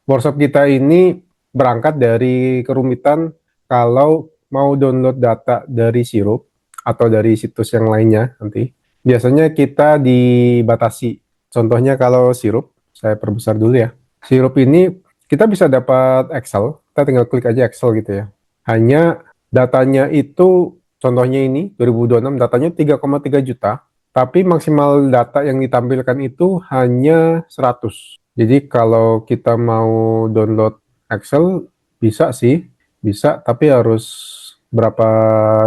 Workshop kita ini berangkat dari kerumitan kalau mau download data dari Sirup atau dari situs yang lainnya nanti. Biasanya kita dibatasi. Contohnya kalau Sirup, saya perbesar dulu ya. Sirup ini kita bisa dapat Excel, kita tinggal klik aja Excel gitu ya. Hanya datanya itu, contohnya ini 2026 datanya 3,3 juta, tapi maksimal data yang ditampilkan itu hanya 100. Jadi kalau kita mau download Excel bisa sih, bisa, tapi harus berapa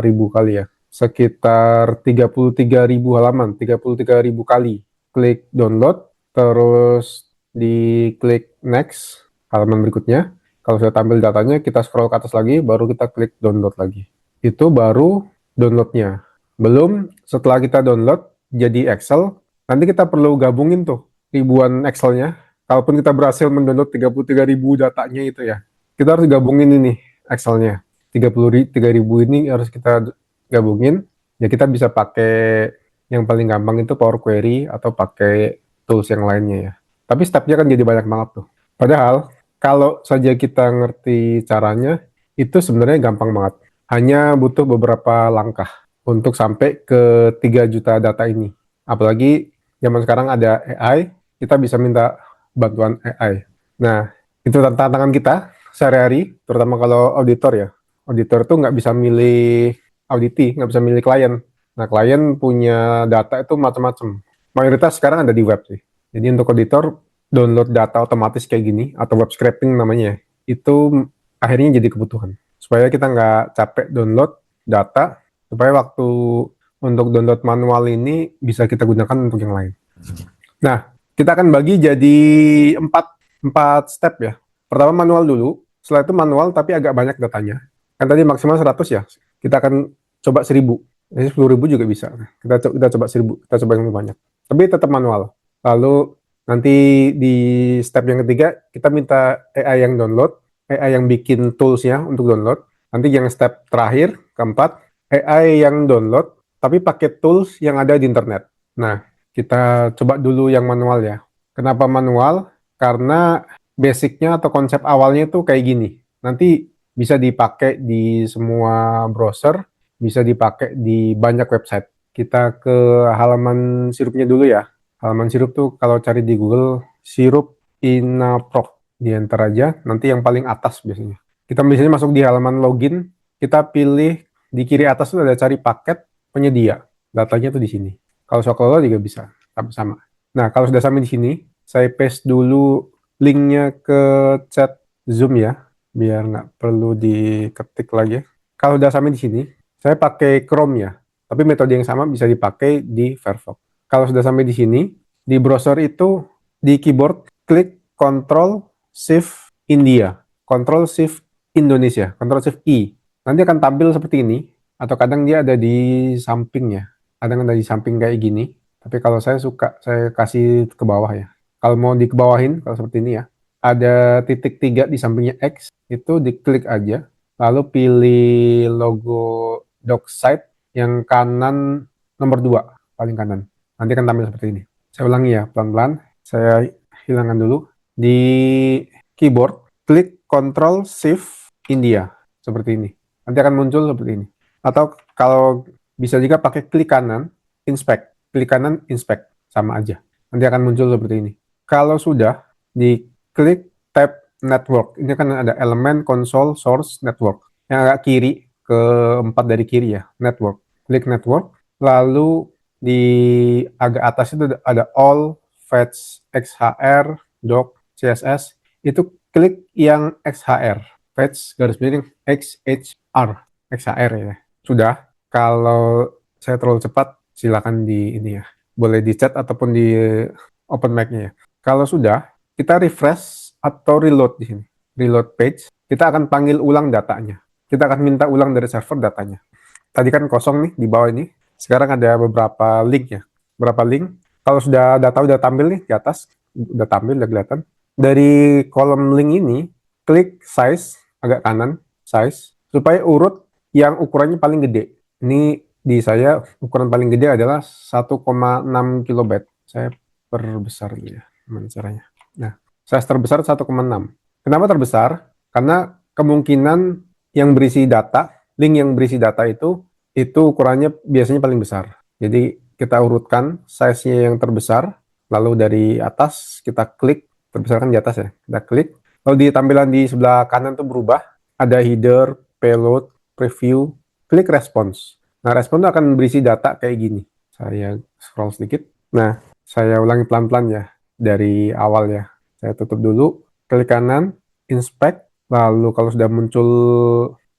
ribu kali ya? Sekitar 33.000 halaman, 33.000 kali. Klik download, terus diklik next, halaman berikutnya. Kalau sudah tampil datanya, kita scroll ke atas lagi, baru kita klik download lagi. Itu baru downloadnya. Belum, setelah kita download jadi Excel, nanti kita perlu gabungin tuh ribuan Excelnya. Kalaupun kita berhasil mendownload 33.000 datanya itu ya, kita harus gabungin ini Excelnya. 33.000 ini harus kita gabungin. Ya kita bisa pakai yang paling gampang itu Power Query atau pakai tools yang lainnya ya. Tapi stepnya kan jadi banyak banget tuh. Padahal kalau saja kita ngerti caranya, itu sebenarnya gampang banget. Hanya butuh beberapa langkah untuk sampai ke 3 juta data ini. Apalagi zaman sekarang ada AI, kita bisa minta bantuan AI. Nah, itu tantangan kita sehari-hari, terutama kalau auditor ya. Auditor tuh nggak bisa milih auditi, nggak bisa milih klien. Nah, klien punya data itu macam-macam. Mayoritas sekarang ada di web sih. Jadi untuk auditor, download data otomatis kayak gini, atau web scraping namanya, itu akhirnya jadi kebutuhan. Supaya kita nggak capek download data, supaya waktu untuk download manual ini bisa kita gunakan untuk yang lain. Nah, kita akan bagi jadi empat step ya. Pertama manual dulu, setelah itu manual tapi agak banyak datanya. Kan tadi maksimal 100 ya, kita akan coba 1000. Jadi 10.000 juga bisa. Kita coba 1000, kita coba yang lebih banyak. Tapi tetap manual. Lalu nanti di step yang ketiga, kita minta AI yang download, AI yang bikin toolsnya untuk download. Nanti yang step terakhir, keempat, AI yang download, tapi pakai tools yang ada di internet. Nah, kita coba dulu yang manual ya. Kenapa manual? Karena basicnya atau konsep awalnya itu kayak gini. Nanti bisa dipakai di semua browser, bisa dipakai di banyak website. Kita ke halaman sirupnya dulu ya. Halaman sirup tuh kalau cari di Google, sirup Inaproc. Di enter aja, nanti yang paling atas biasanya. Kita biasanya masuk di halaman login, kita pilih di kiri atas itu ada cari paket penyedia. Datanya tuh di sini. Kalau Sokolo juga bisa, sama. Nah, kalau sudah sampai di sini, saya paste dulu linknya ke chat Zoom ya, biar nggak perlu diketik lagi. Kalau sudah sampai di sini, saya pakai Chrome ya, tapi metode yang sama bisa dipakai di Firefox. Kalau sudah sampai di sini, di browser itu di keyboard klik Ctrl Shift India, Ctrl Shift Indonesia, Ctrl Shift I. Nanti akan tampil seperti ini, atau kadang dia ada di sampingnya. Kadang ada di samping kayak gini, tapi kalau saya suka, saya kasih ke bawah ya. Kalau mau dikebawahin, kalau seperti ini ya, ada titik 3 di sampingnya X, itu diklik aja, lalu pilih logo dockside yang kanan nomor 2, paling kanan. Nanti akan tampil seperti ini. Saya ulangi ya, pelan-pelan. Saya hilangkan dulu. Di keyboard, klik Ctrl Shift India, seperti ini. Nanti akan muncul seperti ini. Atau kalau bisa juga pakai klik kanan, inspect. Klik kanan, inspect. Sama aja. Nanti akan muncul seperti ini. Kalau sudah, diklik tab network. Ini kan ada elemen, console, source, network. Yang agak kiri, keempat dari kiri ya, network. Klik network. Lalu di agak atas itu ada all, fetch, XHR, doc, CSS. Itu klik yang XHR. Fetch, garis miring, XHR. XHR ya. Sudah. Kalau saya terlalu cepat, silakan di ini ya. Boleh di chat ataupun di open mic-nya ya. Kalau sudah, kita refresh atau reload di sini. Reload page, kita akan panggil ulang datanya. Kita akan minta ulang dari server datanya. Tadi kan kosong nih di bawah ini. Sekarang ada beberapa link ya. Beberapa link. Kalau sudah data udah tampil nih di atas, udah tampil, udah kelihatan. Dari kolom link ini, klik size, agak kanan, size, supaya urut yang ukurannya paling gede. Ini di saya ukuran paling gede adalah 1,6 kilobyte. Saya perbesar dulu ya, gimana caranya. Nah, size terbesar 1,6. Kenapa terbesar? Karena kemungkinan link yang berisi data itu ukurannya biasanya paling besar. Jadi kita urutkan size-nya yang terbesar, lalu dari atas kita klik, terbesar kan di atas ya, kita klik, lalu di tampilan di sebelah kanan tuh berubah, ada header, payload, preview, klik response. Nah, respon itu akan berisi data kayak gini. Saya scroll sedikit. Nah, saya ulangi pelan-pelan ya, dari awal ya. Saya tutup dulu, klik kanan, inspect, lalu kalau sudah muncul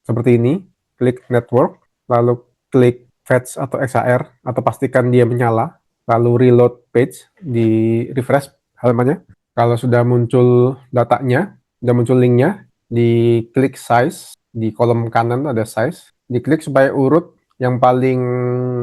seperti ini, klik network, lalu klik fetch atau XHR, atau pastikan dia menyala, lalu reload page, di refresh halamannya. Kalau sudah muncul datanya, sudah muncul linknya, di klik size, di kolom kanan ada size, diklik supaya urut yang paling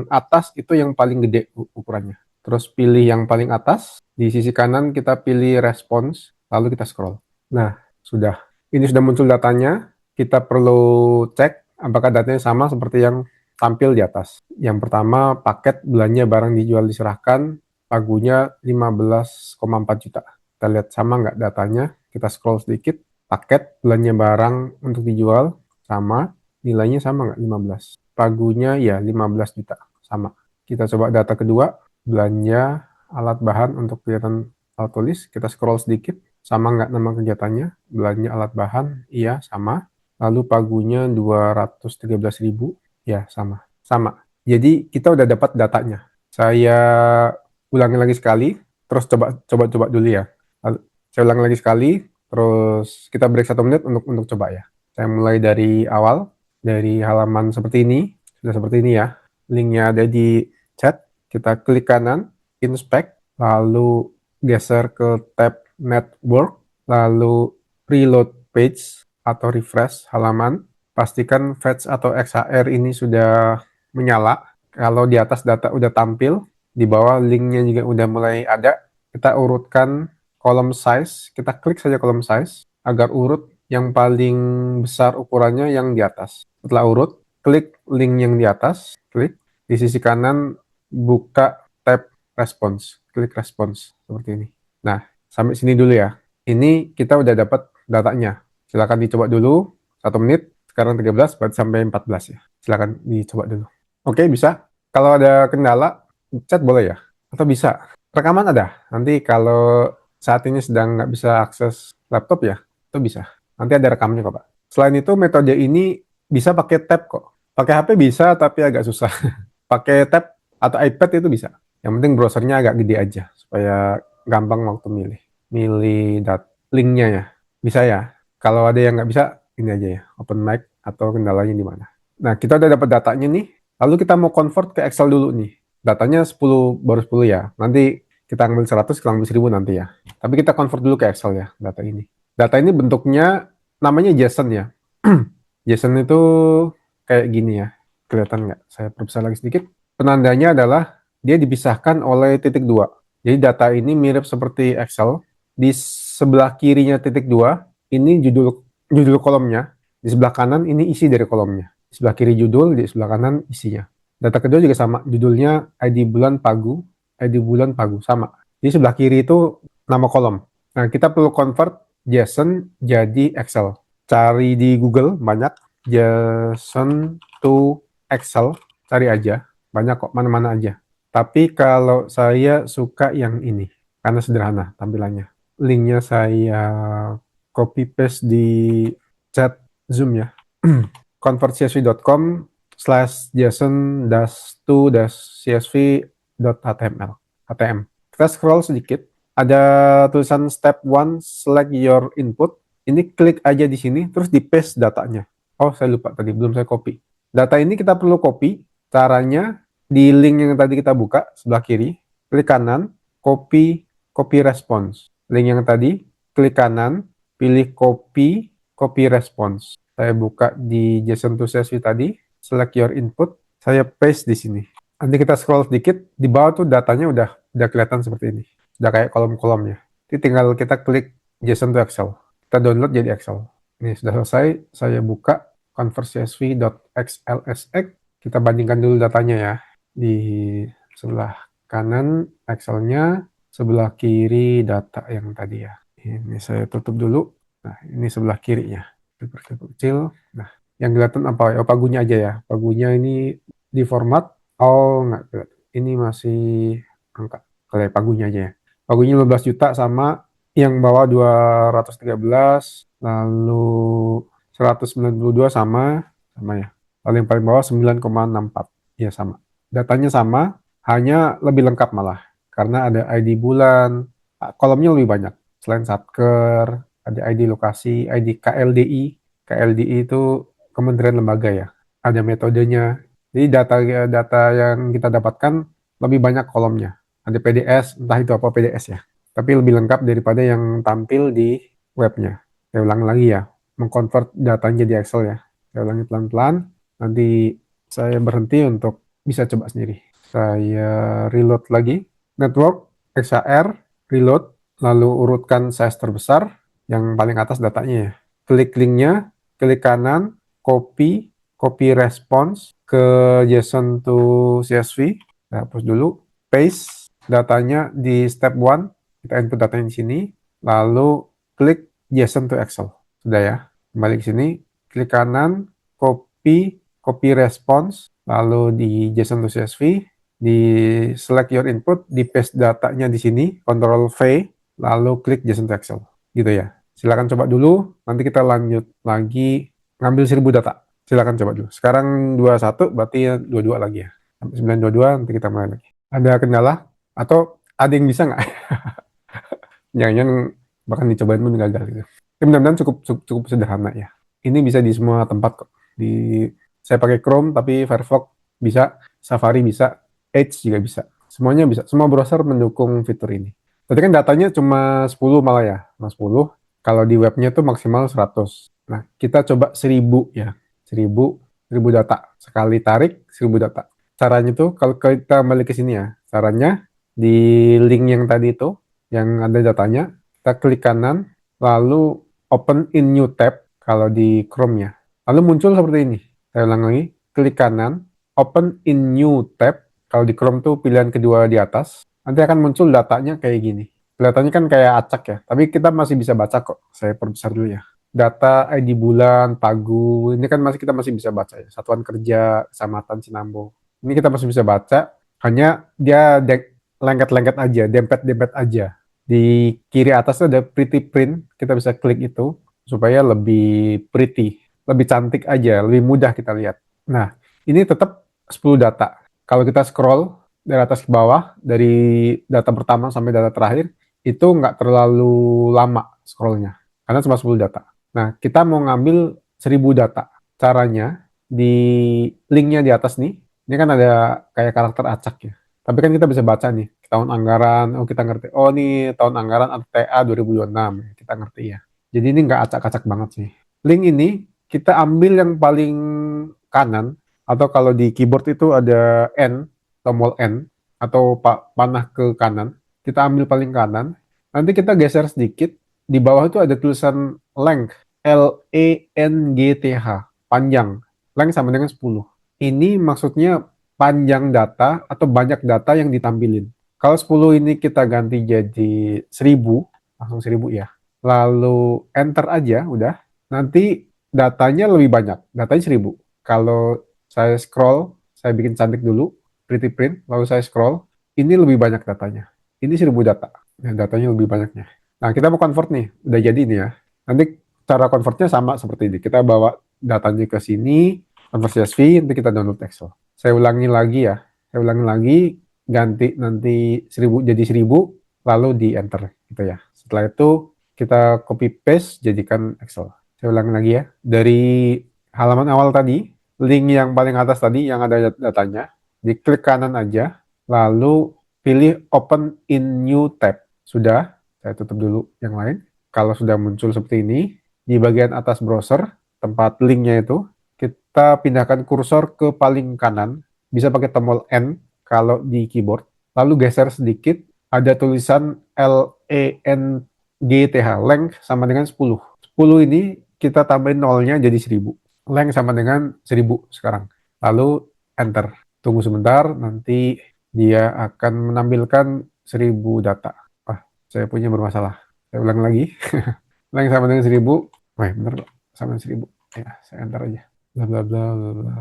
atas itu yang paling gede ukurannya. Terus pilih yang paling atas, di sisi kanan kita pilih response, lalu kita scroll. Nah, sudah. Ini sudah muncul datanya, kita perlu cek apakah datanya sama seperti yang tampil di atas. Yang pertama, paket belanja barang dijual diserahkan, pagunya 15,4 juta. Kita lihat sama nggak datanya, kita scroll sedikit, paket belanja barang untuk dijual, sama, nilainya sama nggak 15. Pagunya ya 15 juta, sama. Kita coba data kedua, belanja alat bahan untuk kegiatan alat tulis, kita scroll sedikit, sama nggak nama kegiatannya, belanja alat bahan, iya sama. Lalu pagunya 213.000, ya sama. Sama. Jadi kita udah dapat datanya. Saya ulangi lagi sekali, terus coba dulu ya. Saya ulangi lagi sekali, terus kita break 1 menit untuk coba ya. Saya mulai dari awal, dari halaman seperti ini, sudah seperti ini ya. Linknya ada di chat, kita klik kanan, inspect, lalu geser ke tab network, lalu reload page atau refresh halaman, pastikan fetch atau XHR ini sudah menyala. Kalau di atas data udah tampil, di bawah linknya juga udah mulai ada, kita urutkan kolom size, kita klik saja kolom size, agar urut yang paling besar ukurannya yang di atas. Setelah urut, klik link yang di atas, klik, di sisi kanan buka tab response, klik response, seperti ini. Nah, sampai sini dulu ya. Ini kita udah dapat datanya. Silakan dicoba dulu, 1 menit, sekarang 13, berarti sampai 14 ya. Silakan dicoba dulu. Oke, bisa. Kalau ada kendala, chat boleh ya? Atau bisa? Rekaman ada. Nanti kalau saat ini sedang nggak bisa akses laptop ya, itu bisa. Nanti ada rekamnya kok, Pak. Selain itu, metode ini bisa pakai tab kok. Pakai HP bisa, tapi agak susah. Pakai tab atau iPad itu bisa. Yang penting browsernya agak gede aja, supaya gampang waktu milih. Milih linknya ya. Bisa ya. Kalau ada yang nggak bisa, ini aja ya, open mic atau kendalanya di mana. Nah, kita udah dapat datanya nih. Lalu kita mau convert ke Excel dulu nih. Datanya 10, baru 10 ya. Nanti kita ambil 100, kita ambil 1000 nanti ya. Tapi kita convert dulu ke Excel ya, data ini. Data ini bentuknya namanya JSON ya. JSON itu kayak gini ya. Kelihatan nggak? Saya perbesar lagi sedikit. Penandanya adalah dia dipisahkan oleh titik 2. Jadi data ini mirip seperti Excel. Di sebelah kirinya titik 2, ini judul kolomnya. Di sebelah kanan ini isi dari kolomnya. Di sebelah kiri judul, di sebelah kanan isinya. Data kedua juga sama, judulnya ID bulan Pagu, sama. Di sebelah kiri itu nama kolom. Nah, kita perlu convert JSON jadi Excel. Cari di Google, banyak JSON to Excel, cari aja. Banyak kok, mana-mana aja. Tapi kalau saya suka yang ini, karena sederhana tampilannya. Linknya saya copy paste di chat Zoom ya. convertcsv.com/json-to-csv.html. HTM. Kita scroll sedikit, ada tulisan step 1, select your input. Ini klik aja di sini, terus di paste datanya. Oh, saya lupa tadi, belum saya copy. Data ini kita perlu copy. Caranya di link yang tadi kita buka, sebelah kiri, klik kanan, copy response. Link yang tadi, klik kanan, pilih copy response. Saya buka di JSON to CSV tadi, select your input, saya paste di sini. Nanti kita scroll sedikit, di bawah tuh datanya udah kelihatan seperti ini. Udah kayak kolom-kolomnya. Jadi tinggal kita klik JSON to Excel. Kita download jadi Excel. Ini sudah selesai, saya buka convertcsv.xlsx. Kita bandingkan dulu datanya ya. Di sebelah kanan Excel-nya, sebelah kiri data yang tadi ya. Ini saya tutup dulu. Nah, ini sebelah kirinya. Kecil. Nah, yang kelihatan apa? Oh, pagunya aja ya. Pagunya ini di format. Oh, nggak kelihatan. Ini masih angka. Kayak pagunya aja ya. Pagunya 15 juta sama yang bawah 213, lalu 192 sama ya. Lalu yang paling bawah 9,64. Ya sama. Datanya sama, hanya lebih lengkap malah. Karena ada ID bulan, kolomnya lebih banyak. Selain Satker, ada ID lokasi, ID KLDI. KLDI itu Kementerian Lembaga ya. Ada metodenya. Jadi data yang kita dapatkan lebih banyak kolomnya. Ada PDS, entah itu apa PDS ya. Tapi lebih lengkap daripada yang tampil di webnya. Saya ulang lagi ya, mengkonvert datanya jadi Excel ya. Saya ulangi pelan-pelan, nanti saya berhenti untuk bisa coba sendiri. Saya reload lagi, network, XHR, reload, lalu urutkan size terbesar, yang paling atas datanya ya. Klik linknya, klik kanan, copy, copy response ke JSON to CSV. Saya hapus dulu, paste datanya di step 1, kita input datanya di sini, lalu klik JSON to Excel. Sudah ya, kembali ke sini, klik kanan, copy, copy response, lalu di JSON to CSV, di select your input, di paste datanya di sini, Ctrl V, lalu klik JSON to Excel. Gitu ya. Silakan coba dulu, nanti kita lanjut lagi ngambil 1000 data. Silakan coba dulu. Sekarang 21, berarti 22 lagi ya. Sampai 922, nanti kita mulai lagi. Ada kendala? Atau ada yang bisa nggak? Jangan-jangan bahkan dicobain pun gagal gitu. Tapi mudah-mudahan cukup, cukup cukup sederhana ya. Ini bisa di semua tempat kok. Saya pakai Chrome, tapi Firefox bisa, Safari bisa, Edge juga bisa. Semuanya bisa. Semua browser mendukung fitur ini. Tadi kan datanya cuma 10 malah ya. Cuma 10. Kalau di webnya tuh maksimal 100. Nah, kita coba 1000 ya. 1000 data. Sekali tarik 1000 data. Caranya tuh kalau kita balik ke sini ya. Caranya di link yang tadi itu, yang ada datanya, kita klik kanan, lalu open in new tab kalau di Chrome ya. Lalu muncul seperti ini. Saya ulang lagi, klik kanan, open in new tab. Kalau di Chrome tuh pilihan kedua di atas, nanti akan muncul datanya kayak gini. Kelihatannya kan kayak acak ya, tapi kita masih bisa baca kok. Saya perbesar dulu ya. Data ID bulan, pagu, ini kan kita masih bisa baca ya. Satuan kerja, kecamatan, Sinambo. Ini kita masih bisa baca, hanya dia lengket-lengket aja, dempet-dempet aja. Di kiri atas ada pretty print, kita bisa klik itu supaya lebih pretty, lebih cantik aja, lebih mudah kita lihat. Nah, ini tetap 10 data. Kalau kita scroll dari atas ke bawah, dari data pertama sampai data terakhir, itu nggak terlalu lama scrollnya, karena cuma 10 data. Nah, kita mau ngambil 1000 data. Caranya, di linknya di atas nih, ini kan ada kayak karakter acak ya. Tapi kan kita bisa baca nih, tahun anggaran, oh kita ngerti, oh ini tahun anggaran atau TA 2026, kita ngerti ya. Jadi ini nggak acak-acak banget sih. Link ini kita ambil yang paling kanan, atau kalau di keyboard itu ada N, tombol N, atau panah ke kanan, kita ambil paling kanan, nanti kita geser sedikit, di bawah itu ada tulisan length, Length, panjang, length sama dengan 10. Ini maksudnya panjang data atau banyak data yang ditampilin. Kalau 10 ini kita ganti jadi 1000, langsung 1000 ya. Lalu enter aja, udah. Nanti datanya lebih banyak, datanya 1000. Kalau saya scroll, saya bikin cantik dulu, pretty print, lalu saya scroll, ini lebih banyak datanya. Ini 1000 data, nah, datanya lebih banyaknya. Nah, kita mau convert nih, udah jadi nih ya. Nanti cara convertnya sama seperti ini. Kita bawa datanya ke sini, convert CSV, nanti kita download Excel. Saya ulangi lagi ya, saya ulangi lagi, ganti nanti 1000 jadi 1000, lalu di enter gitu ya. Setelah itu kita copy paste jadikan Excel. Saya ulangi lagi ya, dari halaman awal tadi, link yang paling atas tadi yang ada datanya, diklik kanan aja, lalu pilih open in new tab. Sudah, saya tutup dulu yang lain. Kalau sudah muncul seperti ini, di bagian atas browser, tempat linknya itu, kita pindahkan kursor ke paling kanan, bisa pakai tombol N kalau di keyboard, lalu geser sedikit, ada tulisan LENGTH, length sama dengan 10. 10 ini kita tambahin nolnya jadi 1000. Length sama dengan 1000 sekarang. Lalu enter. Tunggu sebentar, nanti dia akan menampilkan 1000 data. Ah, saya punya bermasalah. Saya ulang lagi. Yang sama dengan 1000. Wah, bener kok. Sama dengan 1000. Ya, saya enter aja. Bla bla bla bla bla.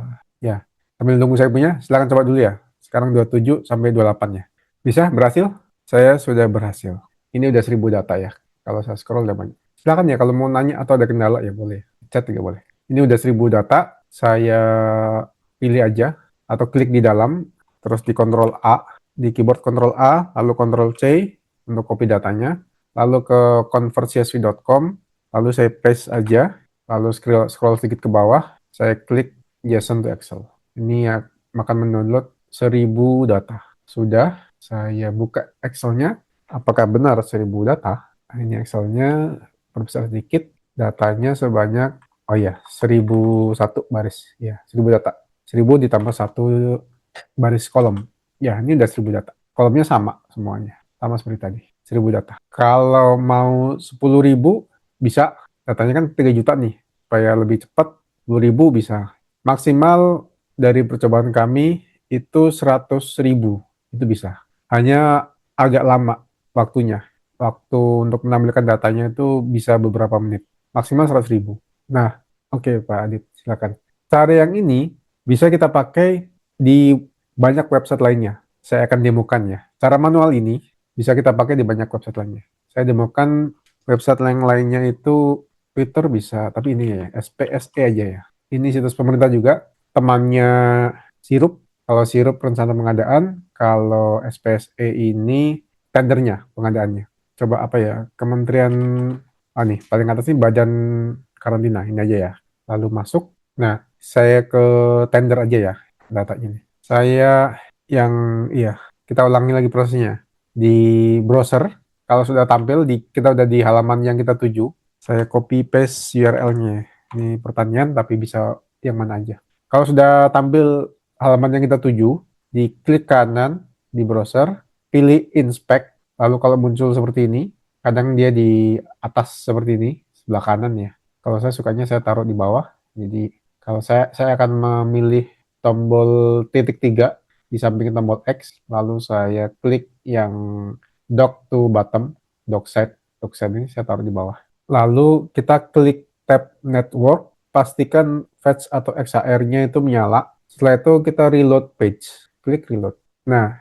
Ya, sambil nunggu saya punya, silakan coba dulu ya. Sekarang 27 sampai 28 ya. Bisa? Berhasil? Saya sudah berhasil. Ini udah 1000 data ya. Kalau saya scroll udah banyak. Silakan ya kalau mau nanya atau ada kendala ya boleh. Chat juga boleh. Ini udah 1000 data. Saya pilih aja atau klik di dalam, terus di Ctrl A, di keyboard Ctrl A, lalu Ctrl C untuk copy datanya, lalu ke convert.csv.com, lalu saya paste aja, lalu scroll sedikit ke bawah, saya klik JSON to Excel. Ini ya, akan mendownload 1000 data. Sudah, saya buka Excel-nya. Apakah benar 1000 data? Nah, ini Excel-nya, perbesar sedikit, datanya sebanyak, oh ya, 1001 baris. Ya, 1000 data. 1000 ditambah 1 baris kolom. Ya, ini udah 1000 data. Kolomnya sama semuanya. Sama seperti tadi. 1000 data. Kalau mau 10.000 bisa. Datanya kan 3 juta nih. Supaya lebih cepat, 10.000 bisa. Maksimal dari percobaan kami itu 100.000. Itu bisa. Hanya agak lama waktunya. Waktu untuk menampilkan datanya itu bisa beberapa menit. Maksimal 100.000. Nah, oke Pak Adit, silakan. Cara yang ini bisa kita pakai di banyak website lainnya. Saya akan demokan ya. Cara manual ini bisa kita pakai di banyak website lainnya. Saya demokan website yang lainnya itu Twitter bisa, tapi ini ya, SPSE aja ya. Ini situs pemerintah juga, temannya Sirup. Kalau Sirup rencana pengadaan, kalau SPSE ini tendernya, pengadaannya. Coba apa ya, Kementerian, nih, paling atas ini Badan Karantina, ini aja ya. Lalu masuk, nah, saya ke tender aja ya, datanya nih. Saya yang, iya, kita ulangi lagi prosesnya. Di browser, kalau sudah tampil, kita udah di halaman yang kita tuju, saya copy paste URL-nya. Ini pertanyaan, tapi bisa yang mana aja. Kalau sudah tampil halaman yang kita tuju, di klik kanan di browser, pilih inspect, lalu kalau muncul seperti ini, kadang dia di atas seperti ini, sebelah kanan ya. Kalau saya sukanya saya taruh di bawah, jadi kalau saya akan memilih tombol titik 3 di samping tombol X, lalu saya klik yang dock to bottom, dock side ini saya taruh di bawah. Lalu kita klik tab network, pastikan fetch atau XHR-nya itu menyala. Setelah itu kita reload page, klik reload. Nah,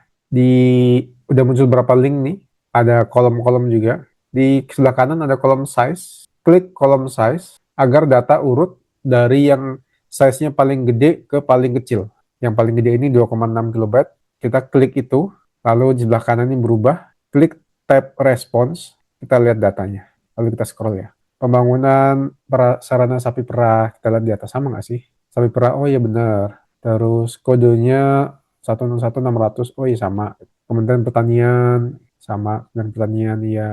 udah muncul berapa link nih, ada kolom-kolom juga. Di sebelah kanan ada kolom size, klik kolom size agar data urut dari yang size-nya paling gede ke paling kecil. Yang paling gede ini 2,6 kilobyte. Kita klik itu, lalu di sebelah kanan ini berubah, klik tab response, kita lihat datanya. Lalu kita scroll ya. Pembangunan sarana sapi perah, kita lihat di atas, sama nggak sih? Sapi perah, oh iya benar. Terus kodenya 101600, oh iya sama. Kementerian Pertanian, sama. Kementerian Pertanian, iya.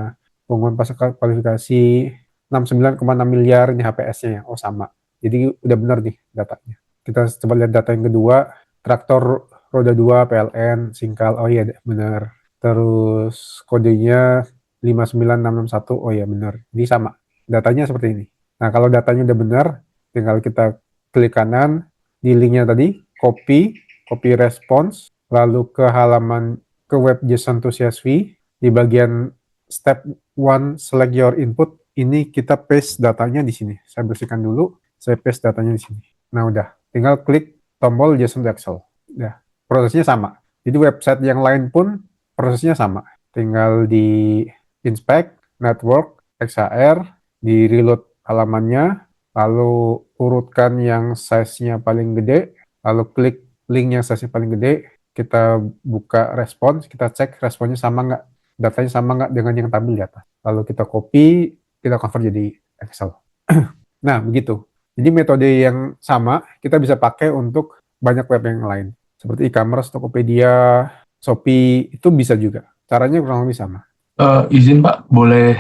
Pengumuman pasca kualifikasi, 69,6 miliar ini HPS-nya ya, oh sama. Jadi udah benar nih datanya. Kita coba lihat data yang kedua, traktor roda 2 PLN, Singkal, oh iya benar. Terus kodenya 59661, oh iya benar. Ini sama, datanya seperti ini. Nah kalau datanya udah benar, tinggal kita klik kanan, di linknya tadi, copy response, lalu ke halaman, ke web JSON to CSV, di bagian step 1 select your input, ini kita paste datanya di sini. Saya bersihkan dulu, saya paste datanya di sini. Nah udah, tinggal klik tombol JSON to Excel. Udah, prosesnya sama. Jadi website yang lain pun prosesnya sama. Tinggal di inspect, network, XHR, di reload halamannya, lalu urutkan yang size-nya paling gede, lalu klik link yang size-nya paling gede, kita buka respons, kita cek responnya sama nggak, datanya sama nggak dengan yang tampil di atas. Lalu kita copy, kita convert jadi Excel. Nah, begitu. Jadi metode yang sama kita bisa pakai untuk banyak web yang lain. Seperti e-commerce, Tokopedia, Shopee, itu bisa juga. Caranya kurang lebih sama. Izin Pak, boleh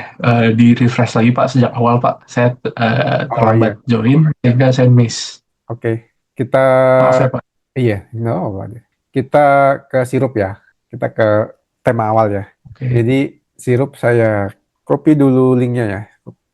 di-refresh lagi Pak sejak awal Pak. Saya Oh iya, terlambat join sehingga saya miss. oke. Kita, Maaf ya Pak. iya, nggak apa-apa deh. Kita ke sirup ya. Kita ke tema awal ya. Oke. Jadi sirup saya copy dulu linknya ya.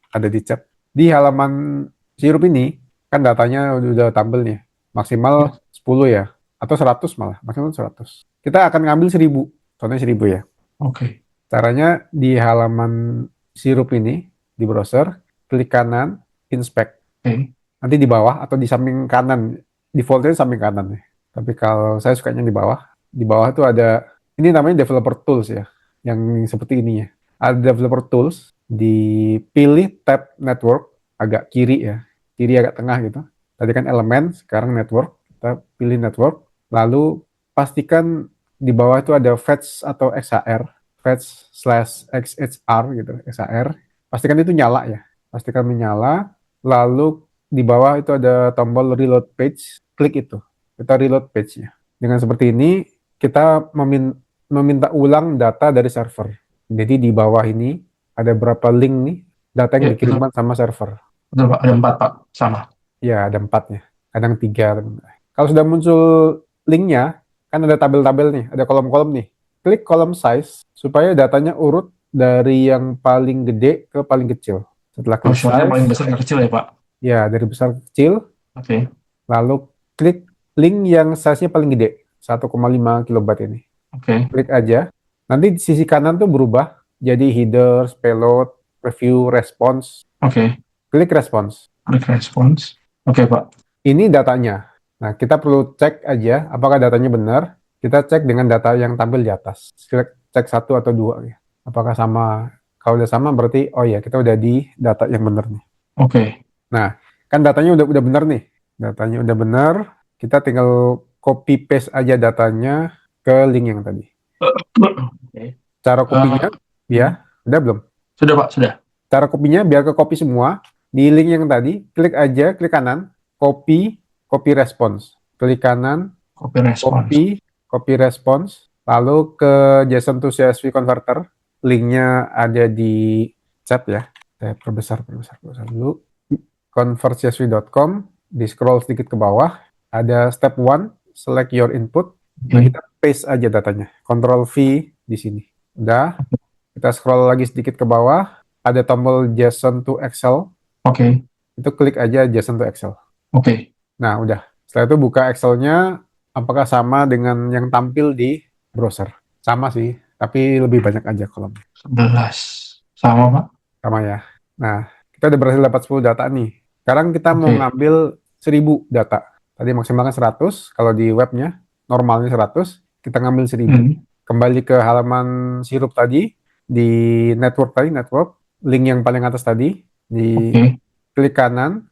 Ada di chat. Di halaman sirup ini, kan datanya udah tampil nih. Ya, Maksimal 10 ya. Atau 100 malah. Maksimal 100. Kita akan ngambil 1000. Contohnya 1000 ya. oke. Caranya di halaman sirup ini, di browser, klik kanan, inspect. Oke. Nanti di bawah atau di samping kanan, defaultnya samping kanan ya. Tapi kalau saya sukanya di bawah. Di bawah itu ada, ini namanya developer tools ya, yang seperti ini ya. Ada developer tools, dipilih tab network agak kiri ya, kiri agak tengah gitu. Tadi kan elemen, sekarang network, kita pilih network, lalu pastikan di bawah itu ada fetch atau XHR, fetch/XHR gitu, XHR. Pastikan itu nyala ya, pastikan menyala, lalu di bawah itu ada tombol reload page, klik itu, kita reload page-nya. Dengan seperti ini, kita meminta ulang data dari server. Jadi di bawah ini ada berapa link nih, data yang Ya, betul. dikirimkan sama server. Betul, Pak. Ada 4, Pak. Sama. Ya, ada 4-nya, kadang 3. Kalau sudah muncul linknya, kan ada tabel-tabel nih, ada kolom-kolom nih. Klik kolom size supaya datanya urut dari yang paling gede ke paling kecil. Setelah klik Soalnya paling size, besar ke kecil ya, Pak. ya dari besar ke kecil, Oke. lalu klik link yang size-nya paling gede, 1,5 kilobyte ini. Oke. Klik aja. Nanti di sisi kanan tuh berubah jadi headers, payload, review, response. Oke. Klik response. Klik response. Oke, Pak. Ini datanya. Nah, kita perlu cek aja apakah datanya benar. Kita cek dengan data yang tampil di atas. Cek 1 atau 2 ya. Apakah sama? Kalau udah sama berarti oh ya kita udah di data yang benar nih. Oke. Nah, kan datanya udah benar nih. Datanya udah benar. Kita tinggal copy paste aja datanya ke link yang tadi. Oke. Cara kopinya, ya, udah belum? Sudah, Pak. Sudah. Cara kopinya biar ke copy semua, di link yang tadi, klik aja, klik kanan, copy response. Klik kanan, Copy response. copy response, lalu ke JSON to CSV converter, linknya ada di chat ya. Saya perbesar dulu. convertcsv.com, di scroll sedikit ke bawah, ada step 1, select your input. Nah, kita paste aja datanya. Ctrl V di sini. Udah. Kita scroll lagi sedikit ke bawah, ada tombol JSON to Excel. Oke. Itu klik aja JSON to Excel. Oke. Nah, udah. Setelah itu buka Excel-nya, apakah sama dengan yang tampil di browser? Sama sih, tapi lebih banyak aja kolomnya. 11. Sama, Pak. Sama ya. Nah, kita udah berhasil dapat 10 data nih. Sekarang kita mau ngambil 1000 data. Tadi maksimalkan 100, kalau di webnya normalnya 100, kita ngambil 1000. Kembali ke halaman sirup tadi, di network tadi, link yang paling atas tadi, di klik kanan,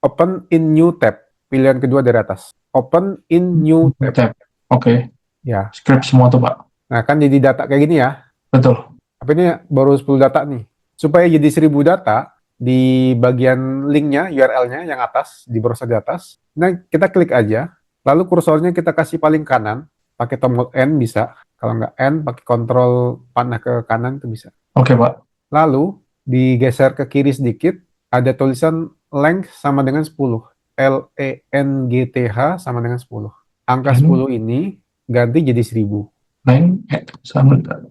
open in new tab, pilihan kedua dari atas. Open in new tab. Oke. Ya. Script semua tuh, Pak. Nah, kan jadi data kayak gini ya. Betul. Tapi ini baru 10 data nih. Supaya jadi 1000 data, di bagian linknya, URL-nya yang atas, di browser di atas, nah kita klik aja, lalu kursornya kita kasih paling kanan, pakai tombol N bisa, kalau nggak N, pakai kontrol panah ke kanan itu bisa. Oke, Pak. Lalu, digeser ke kiri sedikit, ada tulisan length sama dengan 10. LENGTH sama dengan 10. Angka 10 ini ganti jadi 1000.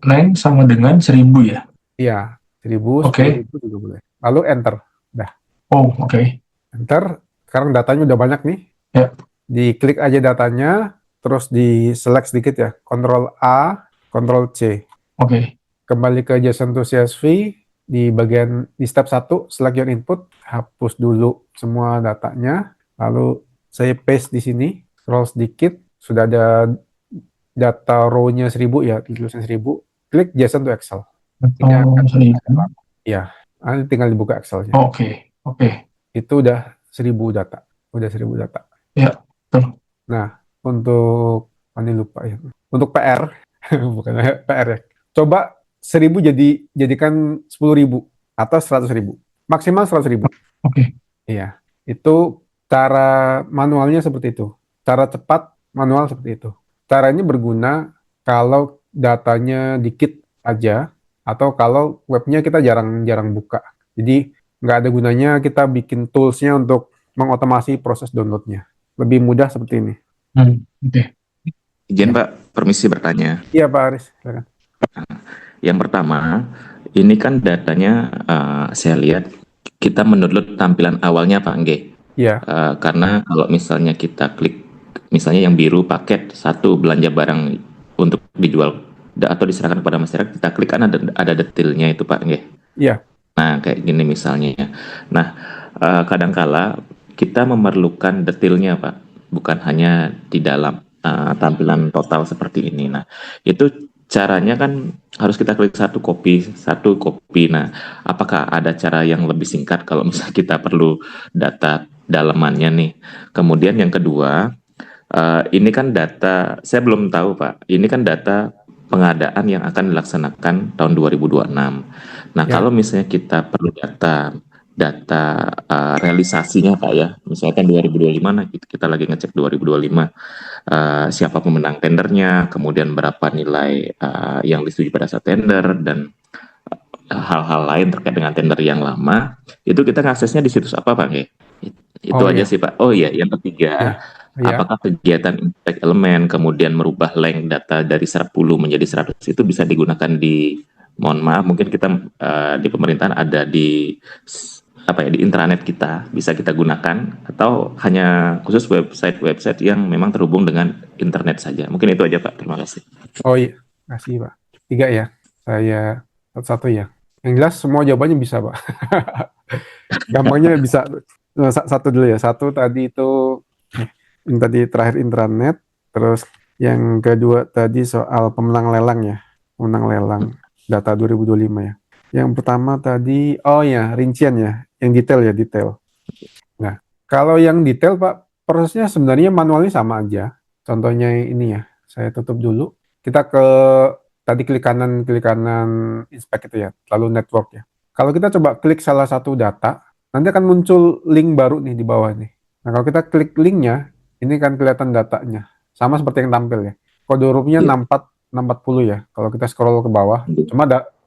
Length sama dengan 1000 ya? Iya, 1000, 10.000 juga boleh. Lalu enter. Dah. Oh, oke. Enter. Sekarang datanya udah banyak nih. Ya. Diklik aja datanya, terus di select sedikit ya. Ctrl A, Ctrl C. Oke. Kembali ke JSON to CSV, di bagian di step 1, select your input, hapus dulu semua datanya, lalu saya paste di sini, scroll sedikit, sudah ada data row-nya 1000 ya, tulisan 1000, klik JSON to Excel. Ini akan ya, nanti tinggal dibuka Excel-nya. Oke. Itu udah 1000 data. Ya, betul. Nah, untuk ini lupa ya. Untuk PR, bukan PR ya. Coba 1000 jadikan 10.000 atau 100.000. Maksimal 100.000. Oke. Iya. Itu cara manualnya seperti itu. Cara cepat manual seperti itu. Cara ini berguna kalau datanya dikit aja atau kalau webnya kita jarang buka. Jadi nggak ada gunanya kita bikin tools-nya untuk mengotomasi proses download-nya. Lebih mudah seperti ini. Oke. Izin Pak, permisi bertanya. Iya Pak Aris, silakan. Yang pertama, ini kan datanya saya lihat kita mendownload tampilan awalnya Pak Nge. Iya. Karena kalau misalnya kita klik, misalnya yang biru paket 1 belanja barang untuk dijual atau diserahkan kepada masyarakat, kita klik kan ada detailnya itu Pak Nge. Iya. Nah, kayak gini misalnya ya. Nah, kadangkala kita memerlukan detailnya, Pak, bukan hanya di dalam tampilan total seperti ini. Nah, itu caranya kan harus kita klik satu kopi, satu kopi. Nah, apakah ada cara yang lebih singkat kalau misalnya kita perlu data dalamannya nih? Kemudian yang kedua, ini kan data, saya belum tahu Pak, ini kan data pengadaan yang akan dilaksanakan tahun 2026. Nah, kalau Ya, misalnya kita perlu data realisasinya Pak ya, misalkan 2025, nah kita lagi ngecek 2025, siapa pemenang tendernya, kemudian berapa nilai yang disetujui pada saat tender, dan hal-hal lain terkait dengan tender yang lama, itu kita ngaksesnya di situs apa Pak? Nge? Itu oh aja ya, sih Pak. Oh iya, yang ketiga, ya, ya. apakah kegiatan inspect elemen kemudian merubah length data dari 10 menjadi 100 itu bisa digunakan di, mohon maaf, mungkin kita di pemerintahan ada di apa ya, di intranet kita bisa kita gunakan, atau hanya khusus website-website yang memang terhubung dengan internet saja. Mungkin itu aja Pak. Terima kasih. Oh iya, kasih Pak. 3 ya. Saya satu-satu ya. Yang jelas semua jawabannya bisa Pak. Gampangnya bisa. Satu dulu ya. Satu tadi itu yang tadi terakhir intranet. Terus yang kedua tadi soal pemenang lelang ya. Pemenang lelang data 2025 ya. Yang pertama tadi, oh ya, rincian ya. Yang detail ya, detail. Nah, kalau yang detail Pak, prosesnya sebenarnya manualnya sama aja. Contohnya ini ya, saya tutup dulu. Kita ke tadi klik kanan inspect itu ya, lalu network ya. Kalau kita coba klik salah satu data, nanti akan muncul link baru nih di bawah nih. Nah, kalau kita klik linknya, ini kan kelihatan datanya. Sama seperti yang tampil ya. Kode hurufnya Iya. 64, 640 ya. Kalau kita scroll ke bawah, cuma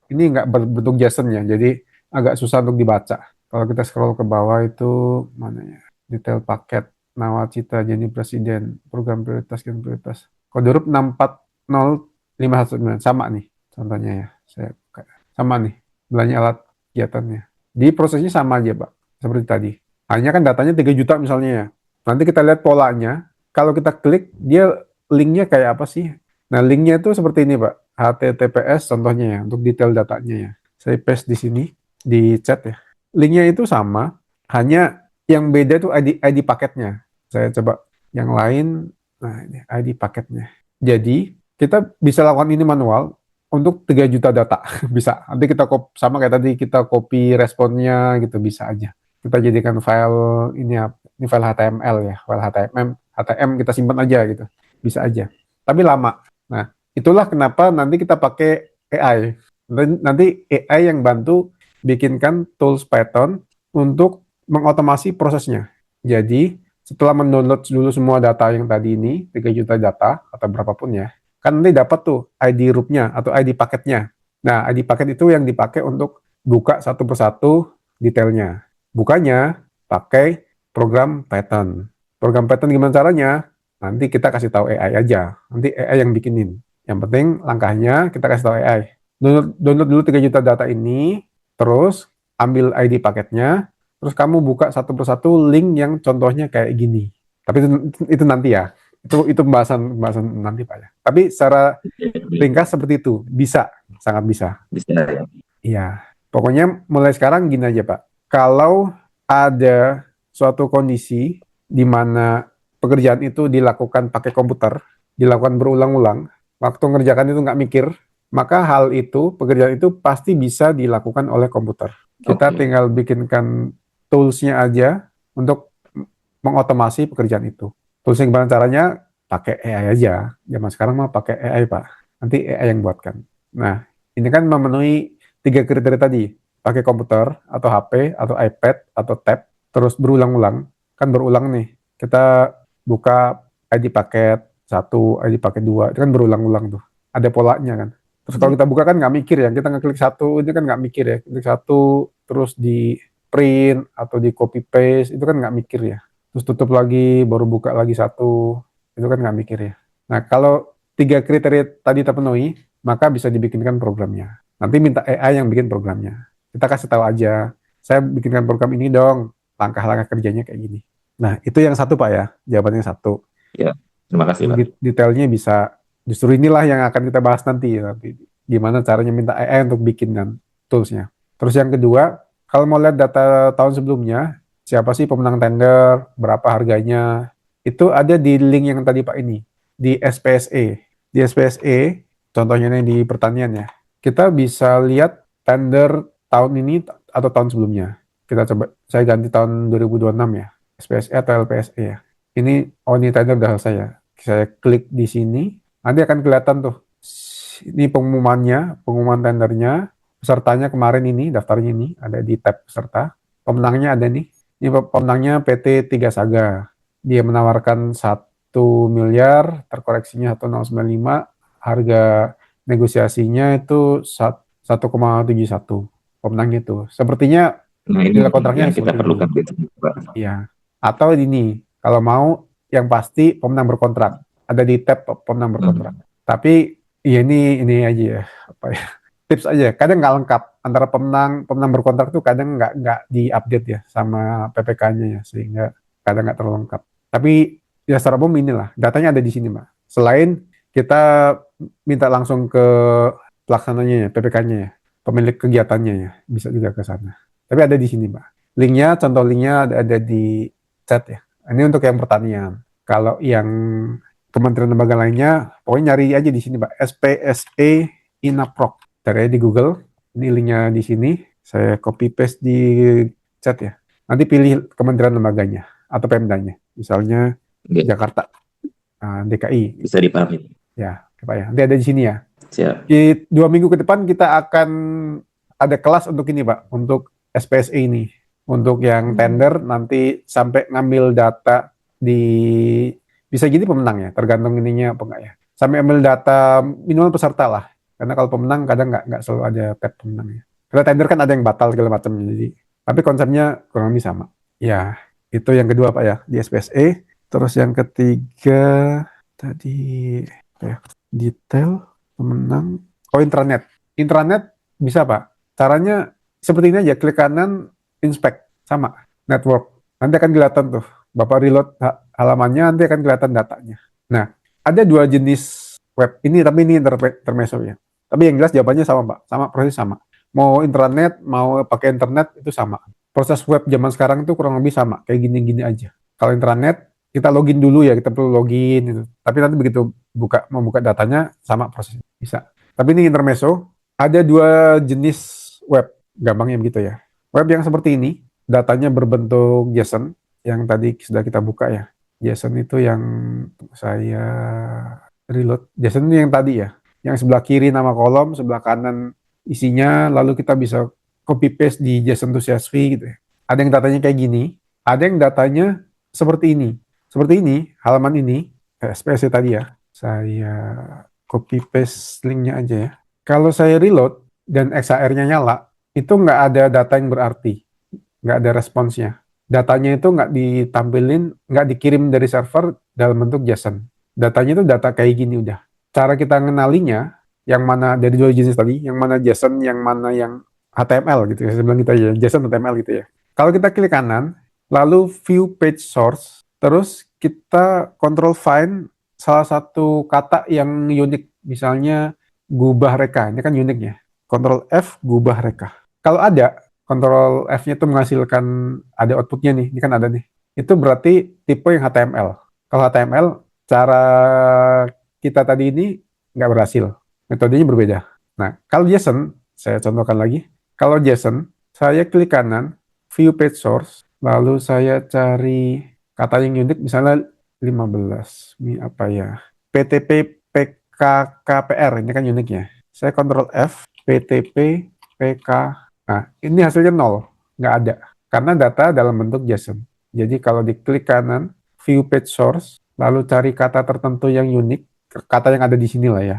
ini nggak berbentuk JSON ya, jadi agak susah untuk dibaca. Kalau kita scroll ke bawah itu mana ya? Detail paket, nawacita, jadi presiden, program prioritas dan prioritas. Kode huruf 640519 sama nih contohnya ya. Saya buka. Sama nih belanja alat kegiatannya. Di prosesnya sama aja, Pak. Seperti tadi. Hanya kan datanya 3 juta misalnya ya. Nanti kita lihat polanya. Kalau kita klik, dia linknya kayak apa sih? Nah, linknya itu seperti ini, Pak. HTTPS contohnya ya, untuk detail datanya ya. Saya paste di sini, di chat ya. Linknya itu sama, hanya yang beda itu ID paketnya. Saya coba yang lain, nah ini ID paketnya. Jadi kita bisa lakukan ini manual untuk 3 juta data, bisa. Nanti kita sama kayak tadi kita copy responnya gitu, bisa aja. Kita jadikan file ini file HTML ya, file HTML kita simpan aja gitu, bisa aja. Tapi lama. Nah, itulah kenapa nanti kita pakai AI. Nanti AI yang bantu bikinkan tools Python untuk mengotomasi prosesnya. Jadi, setelah mendownload dulu semua data yang tadi ini, 3 juta data, atau berapapun ya, kan nanti dapat tuh ID root-nya atau ID paketnya. Nah, ID paket itu yang dipakai untuk buka satu persatu detailnya. Bukanya pakai program Python. Program Python gimana caranya? Nanti kita kasih tahu AI aja. Nanti AI yang bikinin. Yang penting langkahnya kita kasih tahu AI. Download dulu 3 juta data ini, terus ambil ID paketnya, terus kamu buka satu persatu link yang contohnya kayak gini. Tapi itu nanti ya. Itu pembahasan nanti Pak ya. Tapi secara ringkas seperti itu, bisa, sangat bisa. Bisa ya. Iya. Pokoknya mulai sekarang gini aja Pak. Kalau ada suatu kondisi di mana pekerjaan itu dilakukan pakai komputer, dilakukan berulang-ulang, waktu ngerjakan itu nggak mikir, maka hal itu, pekerjaan itu pasti bisa dilakukan oleh komputer. Kita Oke. tinggal bikinkan tools-nya aja untuk mengotomasi pekerjaan itu. Tools-nya gimana caranya? Pakai AI aja. Zaman sekarang mah pakai AI, Pak. Nanti AI yang buatkan. Nah, ini kan memenuhi 3 kriteria tadi. Pakai komputer, atau HP, atau iPad, atau tab, terus berulang-ulang. Kan berulang nih. Kita buka ID paket 1, ID paket 2, itu kan berulang-ulang tuh. Ada polanya kan. Terus kalau kita buka kan nggak mikir ya, kita ngeklik satu, ini kan nggak mikir ya. Klik satu, terus di print, atau di copy paste, itu kan nggak mikir ya. Terus tutup lagi, baru buka lagi satu, itu kan nggak mikir ya. Nah, kalau 3 kriteria tadi terpenuhi, maka bisa dibikinkan programnya. Nanti minta AI yang bikin programnya. Kita kasih tahu aja, saya bikinkan program ini dong, langkah-langkah kerjanya kayak gini. Nah, itu yang satu Pak ya, jawabannya satu. Ya, terima kasih Pak. Detailnya bisa, justru inilah yang akan kita bahas nanti. Gimana caranya minta AI untuk bikin dan tools-nya. Terus yang kedua, kalau mau lihat data tahun sebelumnya, siapa sih pemenang tender, berapa harganya, itu ada di link yang tadi Pak ini, di SPSE. Di SPSE, contohnya ini di pertanian ya, kita bisa lihat tender tahun ini atau tahun sebelumnya. Kita coba, saya ganti tahun 2026 ya, SPSE atau LPSE ya. Ini tender udah selesai ya. Saya klik di sini, nanti akan kelihatan tuh. Ini pengumuman tendernya, pesertanya kemarin ini, daftarnya ini, ada di tab peserta. Pemenangnya ada nih. Ini pemenangnya PT Tiga Saga. Dia menawarkan 1 miliar, terkoreksinya 1095, harga negosiasinya itu 1,71. Pemenangnya itu. Sepertinya Nah, ini nilai kontraknya yang kita seperti ini. perlukan, Pak. Iya. Atau ini, kalau mau yang pasti pemenang berkontrak. Ada di tab pemenang berkontrak. Tapi ya ini aja ya, apa ya, tips aja. Kadang nggak lengkap antara pemenang berkontrak tuh kadang nggak diupdate ya sama PPK-nya ya, sehingga kadang nggak terlalu lengkap. Tapi ya secara umum inilah datanya ada di sini Mbak. Selain kita minta langsung ke pelaksananya ya, PPK-nya ya, pemilik kegiatannya ya, bisa juga ke sana. Tapi ada di sini Mbak. Contoh linknya ada di chat ya. Ini untuk yang pertanian. Kalau yang kementerian lembaga lainnya, pokoknya nyari aja di sini Pak. SPSE Inaprok. Cari aja di Google. Ini linknya di sini. Saya copy paste di chat ya. Nanti pilih kementerian lembaganya atau Pemdanya. Misalnya Oke, Jakarta, DKI. bisa dipahami. Ya, Pak ya. Nanti ada di sini ya. Siap. Di 2 minggu ke depan kita akan ada kelas untuk ini Pak, untuk SPSE ini. Untuk yang tender nanti sampai ngambil data bisa jadi pemenang ya, tergantung ininya apa enggak ya. Sampai ambil data minimal peserta lah. Karena kalau pemenang kadang nggak selalu ada tab pemenang ya. Karena tender kan ada yang batal segala macam jadi. Tapi konsepnya kurang lebih sama. Ya, itu yang kedua Pak ya, di SPSE. Terus yang ketiga tadi apa ya, detail pemenang. Oh, intranet. Intranet bisa Pak. Caranya seperti ini aja, klik kanan, inspect, sama, network. Nanti akan kelihatan tuh, Bapak reload halamannya, nanti akan kelihatan datanya. Nah, ada 2 jenis web ini, tapi ini intermezzo ya. Tapi yang jelas jawabannya sama Pak, proses sama. Mau intranet, mau pakai internet, itu sama. Proses web zaman sekarang itu kurang lebih sama, kayak gini-gini aja. Kalau intranet, kita login dulu ya, kita perlu login gitu. Tapi nanti begitu membuka datanya, sama prosesnya, bisa. Tapi ini intermezzo, ada 2 jenis web, gampangnya begitu ya. Web yang seperti ini, datanya berbentuk JSON, yang tadi sudah kita buka ya. JSON itu yang saya reload. JSON ini yang tadi ya, yang sebelah kiri nama kolom, sebelah kanan isinya, lalu kita bisa copy paste di JSON to CSV gitu ya. Ada yang datanya kayak gini, ada yang datanya seperti ini. Seperti ini, halaman ini, SPSE tadi ya, saya copy paste linknya aja ya. Kalau saya reload dan XHR-nya nyala, itu nggak ada data yang berarti, nggak ada responsnya. Datanya itu nggak ditampilin, nggak dikirim dari server dalam bentuk JSON. Datanya itu data kayak gini udah. Cara kita ngenalinya, yang mana dari 2 jenis tadi, yang mana JSON, yang mana yang HTML gitu ya, saya bilang kita ya, JSON HTML gitu ya. Kalau kita klik kanan, lalu view page source, terus kita control find salah satu kata yang unik, misalnya gubah reka, ini kan unik ya. Control F, gubah reka. Kalau ada, Control F-nya itu menghasilkan, ada outputnya nih, ini kan ada nih. Itu berarti tipe yang HTML. Kalau HTML, cara kita tadi ini nggak berhasil. Metodenya berbeda. Nah, kalau JSON, saya contohkan lagi. Kalau JSON, saya klik kanan, view page source, lalu saya cari kata yang unik, misalnya 15. Ini apa ya? PTP PKKPR, ini kan unik ya. Saya Control F, PTP PK. Nah, ini hasilnya 0, nggak ada. Karena data dalam bentuk JSON. Jadi kalau diklik kanan, view page source, lalu cari kata tertentu yang unik, kata yang ada di sini lah ya,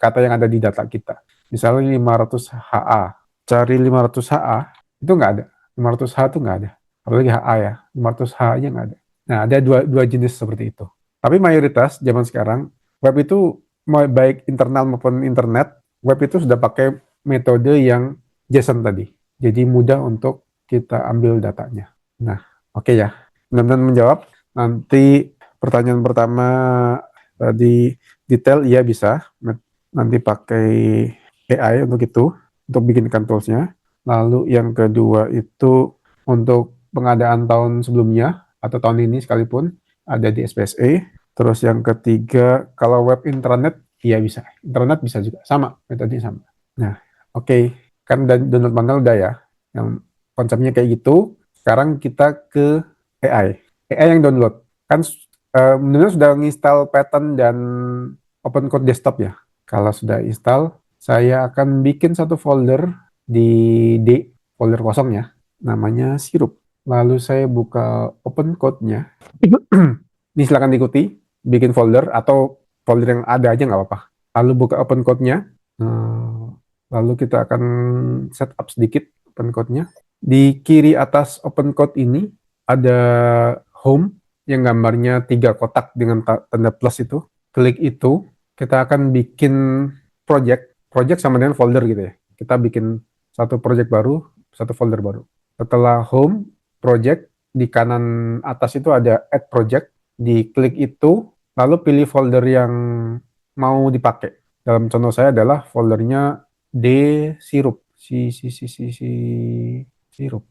kata yang ada di data kita. Misalnya 500 HA, cari 500 HA, itu nggak ada. 500 H itu nggak ada. Apalagi HA ya, 500 H-nya nggak ada. Nah, ada dua jenis seperti itu. Tapi mayoritas zaman sekarang, web itu baik internal maupun internet, web itu sudah pakai metode yang JSON tadi. Jadi mudah untuk kita ambil datanya. Nah, oke ya. Mudah-mudahan menjawab. Nanti pertanyaan pertama tadi detail, iya bisa. Nanti pakai AI untuk itu, untuk bikinkan toolsnya. Lalu yang kedua itu untuk pengadaan tahun sebelumnya atau tahun ini sekalipun ada di SPSE. Terus yang ketiga, kalau web intranet, iya bisa. Internet bisa juga, sama, metodenya sama. Nah, oke. Kan download manual udah ya. Yang konsepnya kayak gitu. Sekarang kita ke AI. AI yang download. Kan menurut sudah nginstal Python dan OpenCode desktop ya. Kalau sudah install, saya akan bikin satu folder di D, folder kosong ya. Namanya sirup. Lalu saya buka OpenCode-nya. Ini silakan diikuti, bikin folder atau folder yang ada aja nggak apa-apa. Lalu buka OpenCode-nya. Lalu kita akan setup sedikit OpenCode-nya. Di kiri atas OpenCode ini ada home yang gambarnya 3 kotak dengan tanda plus itu. Klik itu, kita akan bikin project. Project sama dengan folder gitu ya. Kita bikin satu project baru, satu folder baru. Setelah home, project, di kanan atas itu ada add project. Diklik itu, lalu pilih folder yang mau dipakai. Dalam contoh saya adalah foldernya D sirup. Sirup.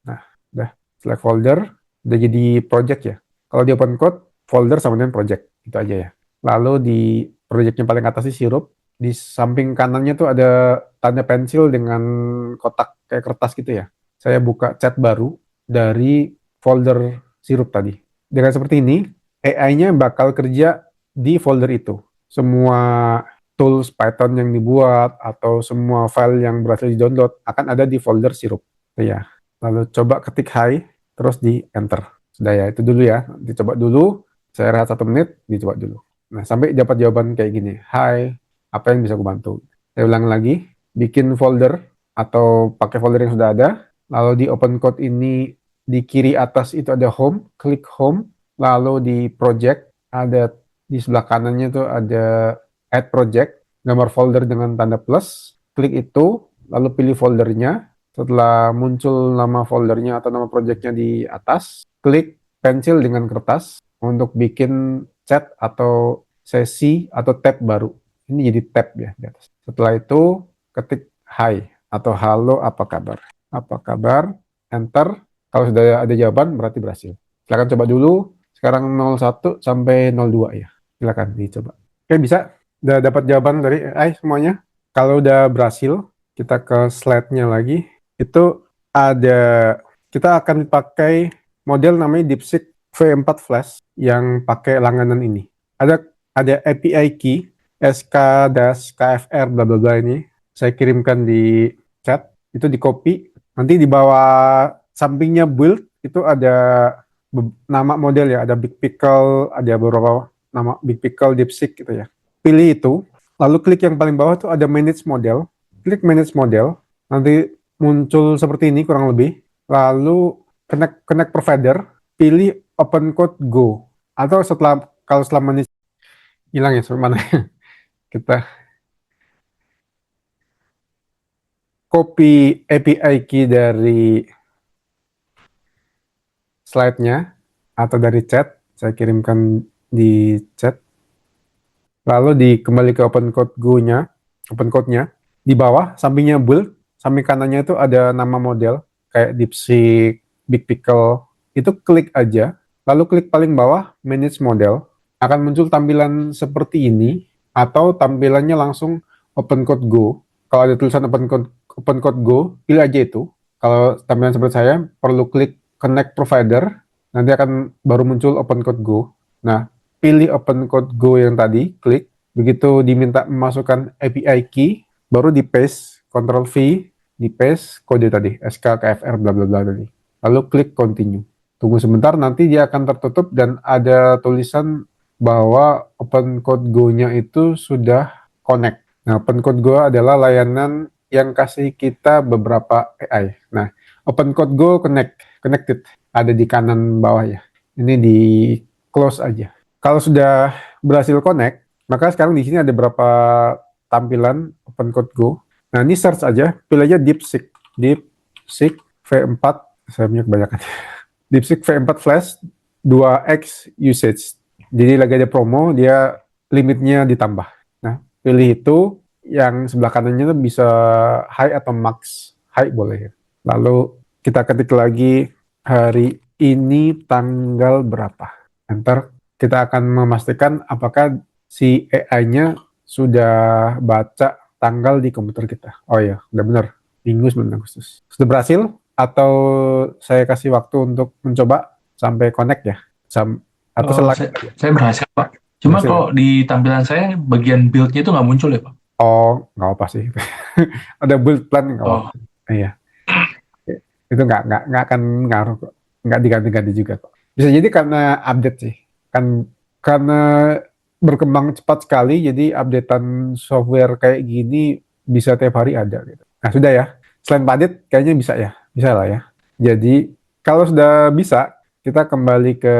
Nah, udah select folder, udah jadi project ya. Kalau di OpenCode, folder sama dengan project. Itu aja ya. Lalu di project yang paling atas sih sirup. Di samping kanannya tuh ada tanda pensil dengan kotak kayak kertas gitu ya. Saya buka chat baru dari folder sirup tadi. Dengan seperti ini, AI-nya bakal kerja di folder itu. Semua tools Python yang dibuat atau semua file yang berhasil di-download akan ada di folder sirup. Ya. Lalu coba ketik hi, terus di enter. Sudah ya, itu dulu ya. Dicoba dulu, saya rehat 1 menit, dicoba dulu. Nah, sampai dapat jawaban kayak gini. Hai, apa yang bisa aku bantu? Saya ulang lagi, bikin folder atau pakai folder yang sudah ada. Lalu di OpenCode ini di kiri atas itu ada home, klik home. Lalu di project ada di sebelah kanannya itu ada add project, gambar folder dengan tanda plus. Klik itu, lalu pilih foldernya. Setelah muncul nama foldernya atau nama projectnya di atas, klik pensil dengan kertas untuk bikin chat atau sesi atau tab baru. Ini jadi tab ya di atas. Setelah itu ketik hi atau halo apa kabar. Apa kabar? Enter. Kalau sudah ada jawaban berarti berhasil. Silakan coba dulu. Sekarang 01 sampai 02 ya. Silakan dicoba. Oke, bisa. Udah dapat jawaban dari AI semuanya. Kalau udah berhasil, kita ke slide-nya lagi. Itu ada, kita akan pakai model namanya DeepSeek V4 Flash yang pakai langganan ini. Ada API key sk-kfr bla bla bla ini. Saya kirimkan di chat, itu di copy. Nanti di bawah sampingnya build itu ada nama model ya, ada Big Pickle, ada beberapa nama Big Pickle, DeepSeek gitu ya. Pilih itu, lalu klik yang paling bawah tuh ada Manage Model. Klik Manage Model, nanti muncul seperti ini kurang lebih. Lalu connect provider, pilih OpenCode Go. Atau kalau setelah manage, hilang ya sampai mana kita copy API key dari slide-nya atau dari chat, saya kirimkan di chat. Lalu kembali ke OpenCode Go-nya, OpenCode-nya. Di bawah, sampingnya build, samping kanannya itu ada nama model, kayak DeepSeek, Big Pickle. Itu klik aja, lalu klik paling bawah, Manage Model. Akan muncul tampilan seperti ini, atau tampilannya langsung OpenCode Go. Kalau ada tulisan OpenCode Go, pilih aja itu. Kalau tampilan seperti saya, perlu klik Connect Provider, nanti akan baru muncul OpenCode Go. Nah, pilih OpenCode Go yang tadi, klik. Begitu diminta memasukkan API key, baru di paste, Ctrl V, di paste kode tadi, SKKFR bla bla bla tadi. Lalu klik continue. Tunggu sebentar, nanti dia akan tertutup dan ada tulisan bahwa OpenCode Go-nya itu sudah connect. Nah, OpenCode Go adalah layanan yang kasih kita beberapa AI. Nah, OpenCode Go connected, ada di kanan bawah ya. Ini di close aja. Kalau sudah berhasil connect, maka sekarang di sini ada beberapa tampilan OpenCode Go. Nah, ini search aja, pilih aja DeepSeek V4, saya punya kebanyakan. DeepSeek V4 Flash 2x usage. Jadi lagi ada promo, dia limitnya ditambah. Nah, pilih itu, yang sebelah kanannya tuh bisa high atau max. High boleh. Lalu kita ketik lagi hari ini tanggal berapa. Enter. Kita akan memastikan apakah si AI-nya sudah baca tanggal di komputer kita. Oh iya, udah benar. Minggu 9 Agustus. Sudah berhasil? Atau saya kasih waktu untuk mencoba sampai connect ya? Atau Oh, selagi saya berhasil, Pak. Cuma berhasil? kalau di tampilan saya, bagian build-nya itu nggak muncul ya, Pak? Oh, nggak apa sih. Ada build plan nggak apa. Oh, Iya, itu nggak akan ngaruh kok. Nggak diganti-ganti juga kok. Bisa jadi karena update sih. Karena berkembang cepat sekali, jadi updatean software kayak gini bisa tiap hari ada gitu. Nah sudah ya. Selain Padit, kayaknya bisa ya. Bisa lah ya. Jadi kalau sudah bisa, kita kembali ke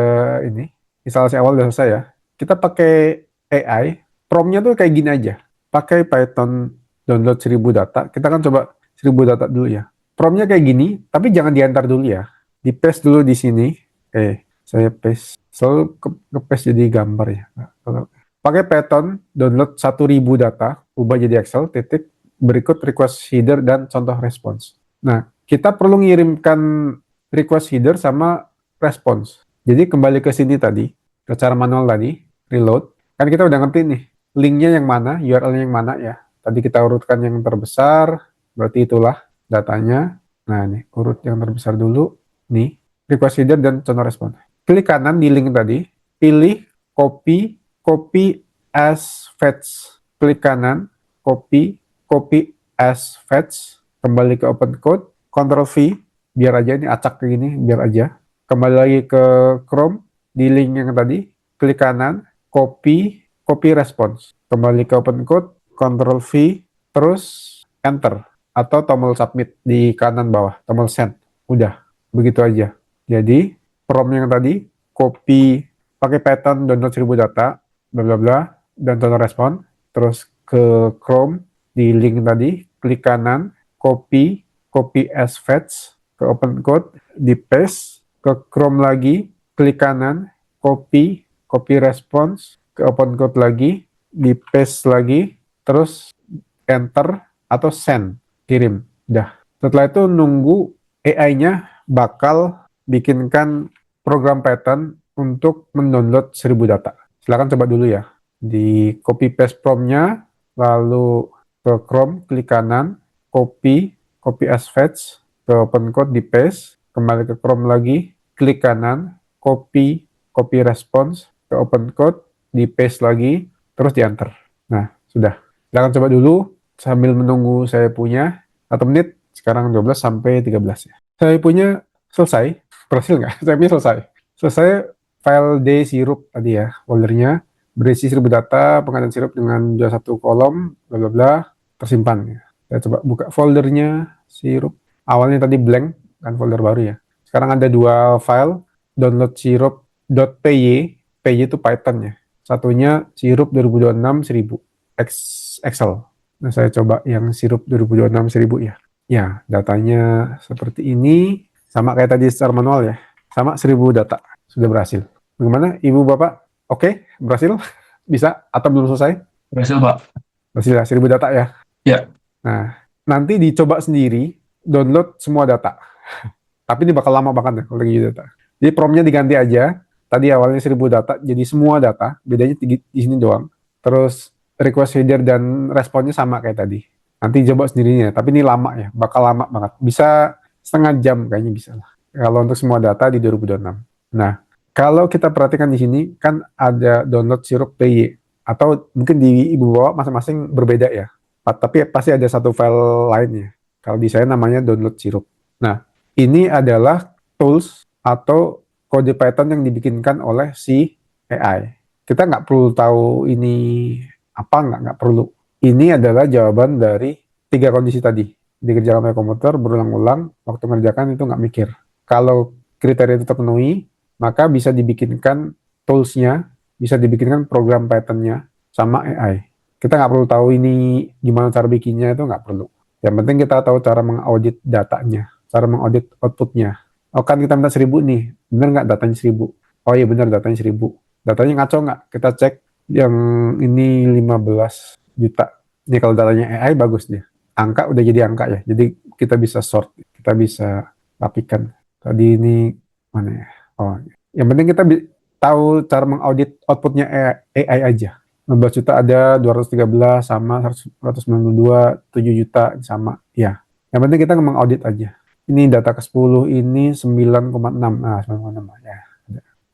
ini. Instalasi awal udah selesai ya. Kita pakai AI. Promnya tuh kayak gini aja. Pakai Python download 1000 data. Kita kan coba 1000 data dulu ya. Promnya kayak gini, tapi jangan diantar dulu ya. Di paste dulu di sini. Saya paste. Selalu ke paste jadi gambar ya. Kalau pakai Python download 1000 data, ubah jadi Excel, titik, berikut request header dan contoh response. Nah, kita perlu ngirimkan request header sama response. Jadi kembali ke sini tadi, ke cara manual tadi, reload. Kan kita udah ngerti nih, linknya yang mana, URL-nya yang mana ya. Tadi kita urutkan yang terbesar, berarti itulah datanya. Nah, nih, urut yang terbesar dulu. Nih, request header dan contoh respon. Klik kanan di link tadi, pilih copy as fetch. Klik kanan, copy as fetch. Kembali ke open code, Ctrl V, biar aja ini acak kayak gini, biar aja. Kembali lagi ke Chrome, di link yang tadi, klik kanan, copy response. Kembali ke open code, Ctrl V, terus enter atau tombol submit di kanan bawah, tombol send. Udah, begitu aja. Jadi prompt yang tadi copy pakai Python download 1000 data, bla bla bla, dan contoh respon. Terus ke Chrome di link tadi, klik kanan, copy as fetch ke open code, di paste ke Chrome lagi, klik kanan, copy response ke open code lagi, di paste lagi, terus enter atau send, kirim. Udah. Setelah itu nunggu AI-nya bakal bikinkan program Python untuk mendownload 1000 data. Silahkan coba dulu ya. Di copy paste prompt-nya, lalu ke Chrome, klik kanan, copy as fetch, ke open code di paste, kembali ke Chrome lagi, klik kanan, copy response, ke open code, di paste lagi, terus di enter. Nah, sudah. Silahkan coba dulu sambil menunggu saya punya 1 menit, sekarang 12 sampai 13 ya. Saya punya selesai, berhasil nggak? Saya punya selesai file D-sirup tadi ya, foldernya berisi 1000 data, pengadilan sirup dengan 21 kolom, bla bla bla, tersimpan ya. Saya coba buka foldernya sirup. Awalnya tadi blank, kan folder baru ya. Sekarang ada 2 file, download sirup.py, py itu Python ya. Satunya sirup 2026 1000, Excel. Nah, saya coba yang sirup 2026 1000 ya. Ya, datanya seperti ini. Sama kayak tadi secara manual ya. Sama 1000 data. Sudah berhasil. Bagaimana, Ibu Bapak? Oke, berhasil? Bisa? Atau belum selesai? berhasil, Pak. Berhasil ya, 1000 data ya? Ya. Nah, nanti dicoba sendiri, download semua data. Tapi ini bakal lama banget ya kalau lagi data. Jadi prompt-nya diganti aja. Tadi awalnya 1000 data, jadi semua data. Bedanya di sini doang. Terus request header dan responnya sama kayak tadi. Nanti coba sendirinya, tapi ini lama ya, bakal lama banget. Bisa setengah jam kayaknya bisa lah. Kalau untuk semua data di 2026. Nah, kalau kita perhatikan di sini kan ada download sirup PY, atau mungkin di Ibu Bapak masing-masing berbeda ya. Tapi pasti ada satu file lainnya. Kalau di saya namanya download sirup. Nah, ini adalah tools atau kode Python yang dibikinkan oleh si AI. Kita nggak perlu tahu ini apa, nggak perlu. Ini adalah jawaban dari 3 kondisi tadi. Dikerjakan oleh komputer, berulang-ulang, waktu mengerjakan itu nggak mikir. Kalau kriteria itu terpenuhi, maka bisa dibikinkan tools-nya, bisa dibikinkan program Python-nya sama AI. Kita nggak perlu tahu ini gimana cara bikinnya, itu nggak perlu. Yang penting kita tahu cara mengaudit datanya, cara mengaudit output-nya. Oh kan kita minta 1000 nih, benar nggak datanya 1000? Oh iya benar datanya 1000. Datanya ngaco nggak? Kita cek yang ini 15 juta. Ini kalau datanya AI bagus dia. Angka udah jadi angka ya. Jadi kita bisa sort, kita bisa rapikan. Tadi ini mana ya? Oh, yang penting kita tahu cara mengaudit outputnya AI aja. 15 juta ada, 213 sama, 192, 7 juta sama. Ya, yang penting kita mengaudit aja. Ini data ke-10 ini 9,6. Nah, 9,6 ya.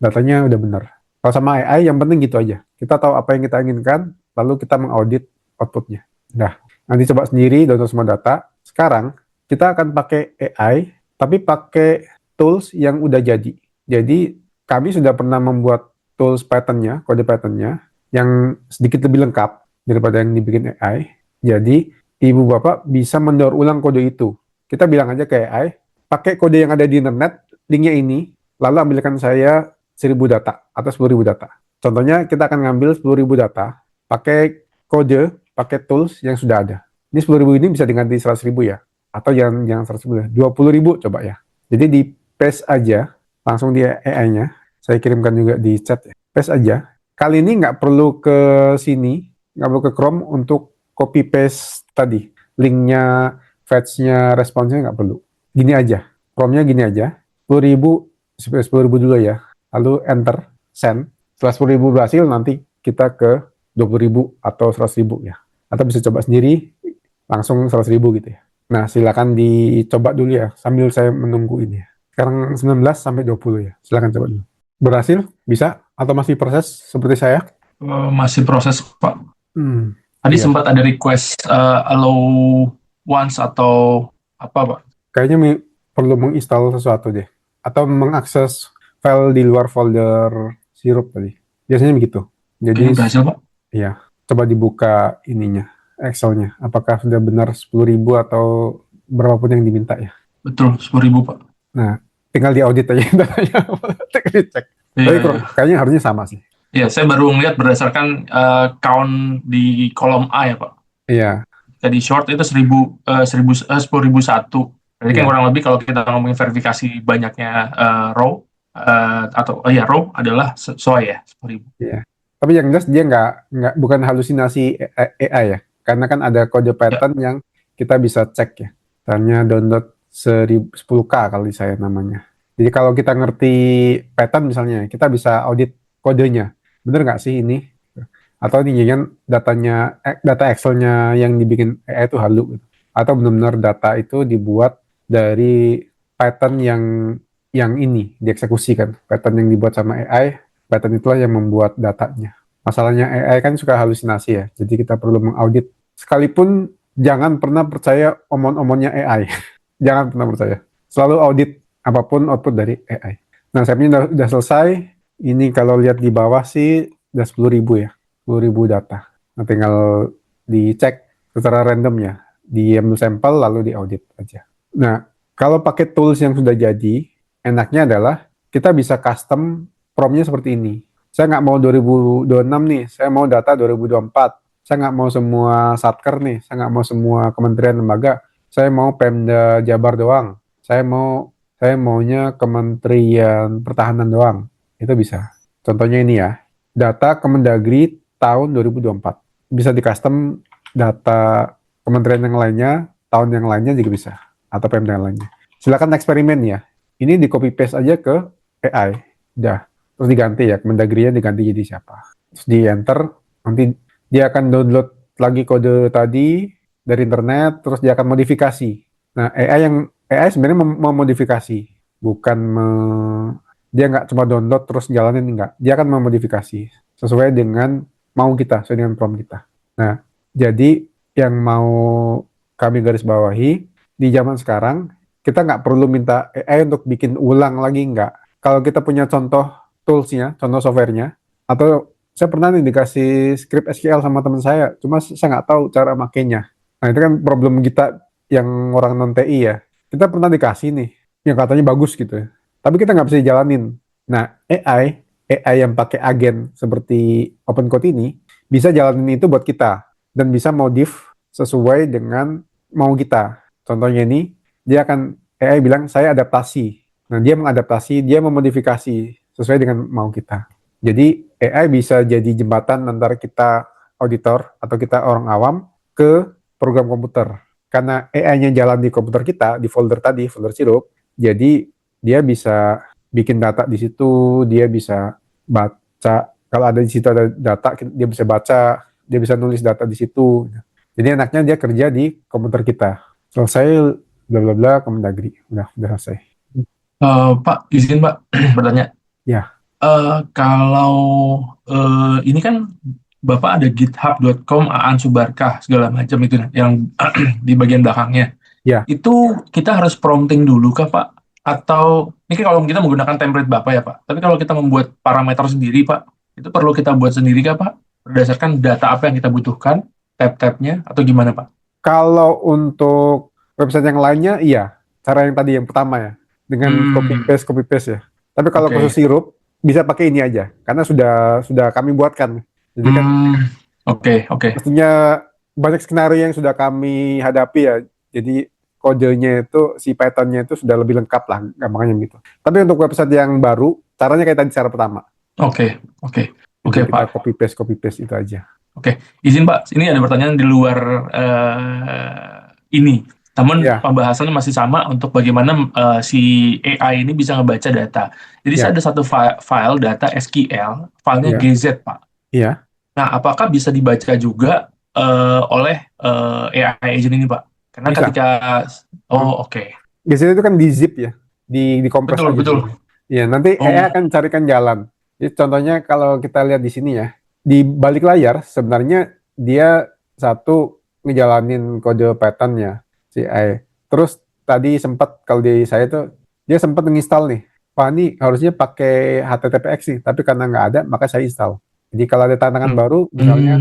Datanya udah benar. Kalau sama AI yang penting gitu aja. Kita tahu apa yang kita inginkan, lalu kita mengaudit outputnya. Nah, nanti coba sendiri download semua data. Sekarang kita akan pakai AI, tapi pakai tools yang udah jadi. Jadi kami sudah pernah membuat tools pattern-nya, kode pattern-nya, yang sedikit lebih lengkap daripada yang dibikin AI. Jadi ibu bapak bisa mendaur ulang kode itu. Kita bilang aja ke AI, pakai kode yang ada di internet, linknya ini, lalu ambilkan saya 1000 data atau 10.000 data. Contohnya kita akan ngambil 10.000 data, pakai kode, pakai tools yang sudah ada. Ini 10.000 ini bisa diganti 100.000 ya, atau jangan 100.000 ya, 20.000 coba ya. Jadi di paste aja, langsung di AI-nya, saya kirimkan juga di chat ya, paste aja. Kali ini nggak perlu ke sini, nggak perlu ke Chrome untuk copy paste tadi. Linknya, fetch-nya, responsnya nggak perlu. Gini aja, prompt-nya gini aja, 10.000, 10.000 dulu ya. Lalu enter, send. Setelah 10.000 berhasil, nanti kita ke 20.000 atau 100.000 ya. Atau bisa coba sendiri, langsung 100.000 gitu ya. Nah, silakan dicoba dulu ya, sambil saya menunggu ini ya. Sekarang 19 sampai 20 ya, silakan coba dulu. Berhasil? Bisa? Atau masih proses seperti saya? Masih proses, Pak. Tadi Iya. sempat ada request allow once atau apa, Pak? Kayaknya perlu menginstal sesuatu deh. Atau mengakses file di luar folder sirup tadi. Biasanya begitu. Jadi, Ini berhasil, Pak? iya. Coba dibuka ininya, Excel-nya. Apakah sudah benar 10.000 atau berapapun yang diminta ya. Betul, 10.000, Pak. Nah, tinggal diaudit aja datanya. Tinggal dicek. Tapi Iya. kayaknya harusnya sama sih. Iya, saya baru ngeliat berdasarkan count di kolom A ya, Pak. Iya, Jadi short itu 10.001. Berarti kan Iya. kurang lebih kalau kita ngomongin verifikasi banyaknya row atau row adalah sesuai ya 10.000. iya. Tapi yang jelas dia nggak bukan halusinasi AI ya. Karena kan ada kode pattern yang kita bisa cek ya. Misalnya download 10K kali saya namanya. Jadi kalau kita ngerti pattern misalnya, kita bisa audit kodenya. Bener nggak sih ini? Atau ini kan data Excel-nya yang dibikin AI itu halu gitu. Atau benar-benar data itu dibuat dari pattern yang ini dieksekusikan. Pattern yang dibuat sama AI, pattern itulah yang membuat datanya. Masalahnya AI kan suka halusinasi ya, jadi kita perlu mengaudit. Sekalipun jangan pernah percaya omong-omongnya AI. Jangan pernah percaya. Selalu audit apapun output dari AI. Nah, stepnya udah selesai. Ini kalau lihat di bawah sih udah 10.000 ya. 10.000 data. Nah, tinggal dicek secara random ya. Diambil sampel lalu diaudit aja. Nah, kalau pakai tools yang sudah jadi, enaknya adalah kita bisa custom prompt-nya seperti ini. Saya nggak mau 2026 nih, saya mau data 2024. Saya nggak mau semua satker nih, saya nggak mau semua kementerian lembaga. Saya mau Pemda Jabar doang. Saya maunya Kementerian Pertahanan doang. Itu bisa. Contohnya ini ya, data Kemendagri tahun 2024. Bisa di custom data kementerian yang lainnya, tahun yang lainnya juga bisa. Atau Pemda yang lainnya. Silakan eksperimen ya. Ini di copy paste aja ke AI. Udah. Terus diganti ya, Kemendagri-nya diganti jadi siapa. Terus di enter, nanti dia akan download lagi kode tadi dari internet, terus dia akan modifikasi. Nah, AI sebenarnya memodifikasi, bukan dia nggak cuma download terus jalanin, enggak. Dia akan memodifikasi sesuai dengan mau kita, sesuai dengan prompt kita. Nah, jadi yang mau kami garis bawahi, di zaman sekarang, kita nggak perlu minta AI untuk bikin ulang lagi, nggak. Kalau kita punya contoh tools-nya, contoh software-nya, atau saya pernah nih dikasih script SQL sama teman saya, cuma saya nggak tahu cara makainya. Nah, itu kan problem kita yang orang non-TI ya. Kita pernah dikasih nih, yang katanya bagus gitu ya. Tapi kita nggak bisa jalanin. Nah, AI yang pakai agen seperti OpenCode ini, bisa jalanin itu buat kita. Dan bisa modif sesuai dengan mau kita. Contohnya ini, AI bilang, saya adaptasi. Nah, dia mengadaptasi, dia memodifikasi sesuai dengan mau kita. Jadi AI bisa jadi jembatan antara kita auditor atau kita orang awam ke program komputer. Karena AI-nya jalan di komputer kita, di folder tadi, folder sirup, jadi dia bisa bikin data di situ, dia bisa baca, kalau ada di situ ada data, dia bisa baca, dia bisa nulis data di situ. Jadi enaknya dia kerja di komputer kita. Selesai, bla bla bla, Kemendagri. Udah selesai. Pak, izin Pak bertanya. Ya. Kalau ini kan Bapak ada github.com Aan Subarkah segala macam itu yang di bagian belakangnya. Ya. Itu kita harus prompting dulu kah Pak? Atau ini kan kalau kita menggunakan template Bapak ya Pak. Tapi kalau kita membuat parameter sendiri Pak, itu perlu kita buat sendiri kah Pak? Berdasarkan data apa yang kita butuhkan, tab-tabnya atau gimana Pak? Kalau untuk website yang lainnya, iya. Cara yang tadi yang pertama ya, dengan copy paste ya. Tapi kalau Oke. khusus sirup, bisa pakai ini aja, karena sudah kami buatkan. Jadi kan Oke. pastinya banyak skenario yang sudah kami hadapi ya. Jadi kodenya itu, si Python-nya itu sudah lebih lengkap lah, gampangnya gitu. Tapi untuk website yang baru, caranya kayak tadi cara pertama. Oke, Jadi kita Pak. copy paste itu aja. Oke, izin Pak, ini ada pertanyaan di luar ini. Namun Ya. pembahasannya masih sama untuk bagaimana si AI ini bisa ngebaca data. Jadi Ya. saya ada satu file data SQL, filenya Ya. GZ Pak. Iya. Nah, apakah bisa dibaca juga oleh AI agent ini Pak? Karena Bisa. ketika, oke. Biasanya itu kan di zip ya, di kompres aja. Betul. Iya, nanti AI akan carikan jalan. Jadi contohnya kalau kita lihat di sini ya, di balik layar sebenarnya dia satu ngejalanin kode Python-nya si AI. Terus tadi sempat kalau di saya tuh dia sempat menginstal nih. Wah, ini harusnya pakai HTTPX nih, tapi karena nggak ada maka saya install. Jadi kalau ada tantangan baru, misalnya,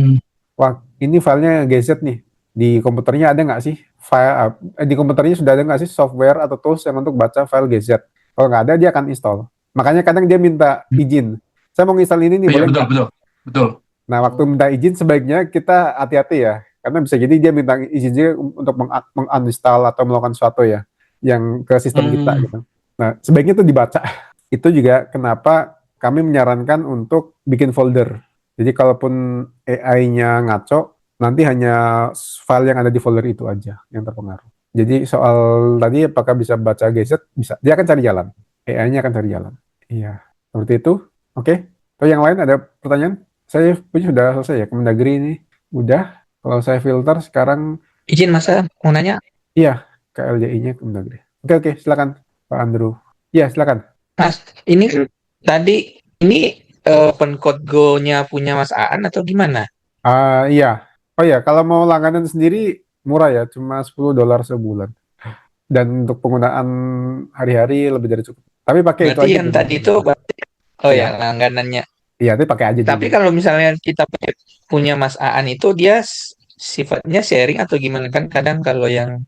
wah ini filenya GZ nih, di komputernya ada nggak sih file di komputernya sudah ada nggak sih software atau tools yang untuk baca file GZ? Kalau nggak ada dia akan install. Makanya kadang dia minta izin. Saya mau install ini nih, boleh nggak? Betul. Nah, waktu minta izin sebaiknya kita hati-hati ya, karena bisa jadi dia minta izin juga untuk menguninstall atau melakukan sesuatu ya, yang ke sistem kita gitu. Nah, sebaiknya itu dibaca. Itu juga kenapa kami menyarankan untuk bikin folder. Jadi kalaupun AI-nya ngaco, nanti hanya file yang ada di folder itu aja yang terpengaruh. Jadi soal tadi apakah bisa baca gadget? Bisa. Dia akan cari jalan. AI-nya akan cari jalan. Iya. Seperti itu. Oke. Atau yang lain ada pertanyaan? Saya punya sudah selesai ya. Kemendagri ini udah. Kalau saya filter sekarang. Izin Mas, mau nanya. Iya. KLJI-nya Kemendagri. Oke. Silakan Pak Andrew. Iya, silakan. Mas, ini tadi ini open code Go-nya punya Mas Aan atau gimana? Iya. Oh ya, kalau mau langganan sendiri murah ya, cuma $10 sebulan. Dan untuk penggunaan hari-hari lebih dari cukup. Tapi pakai Berarti itu aja. yang tadi itu ya langganannya. Iya, tapi pakai aja Tapi juga. kalau misalnya kita punya Mas Aan itu dia sifatnya sharing atau gimana, kan kadang kalau yang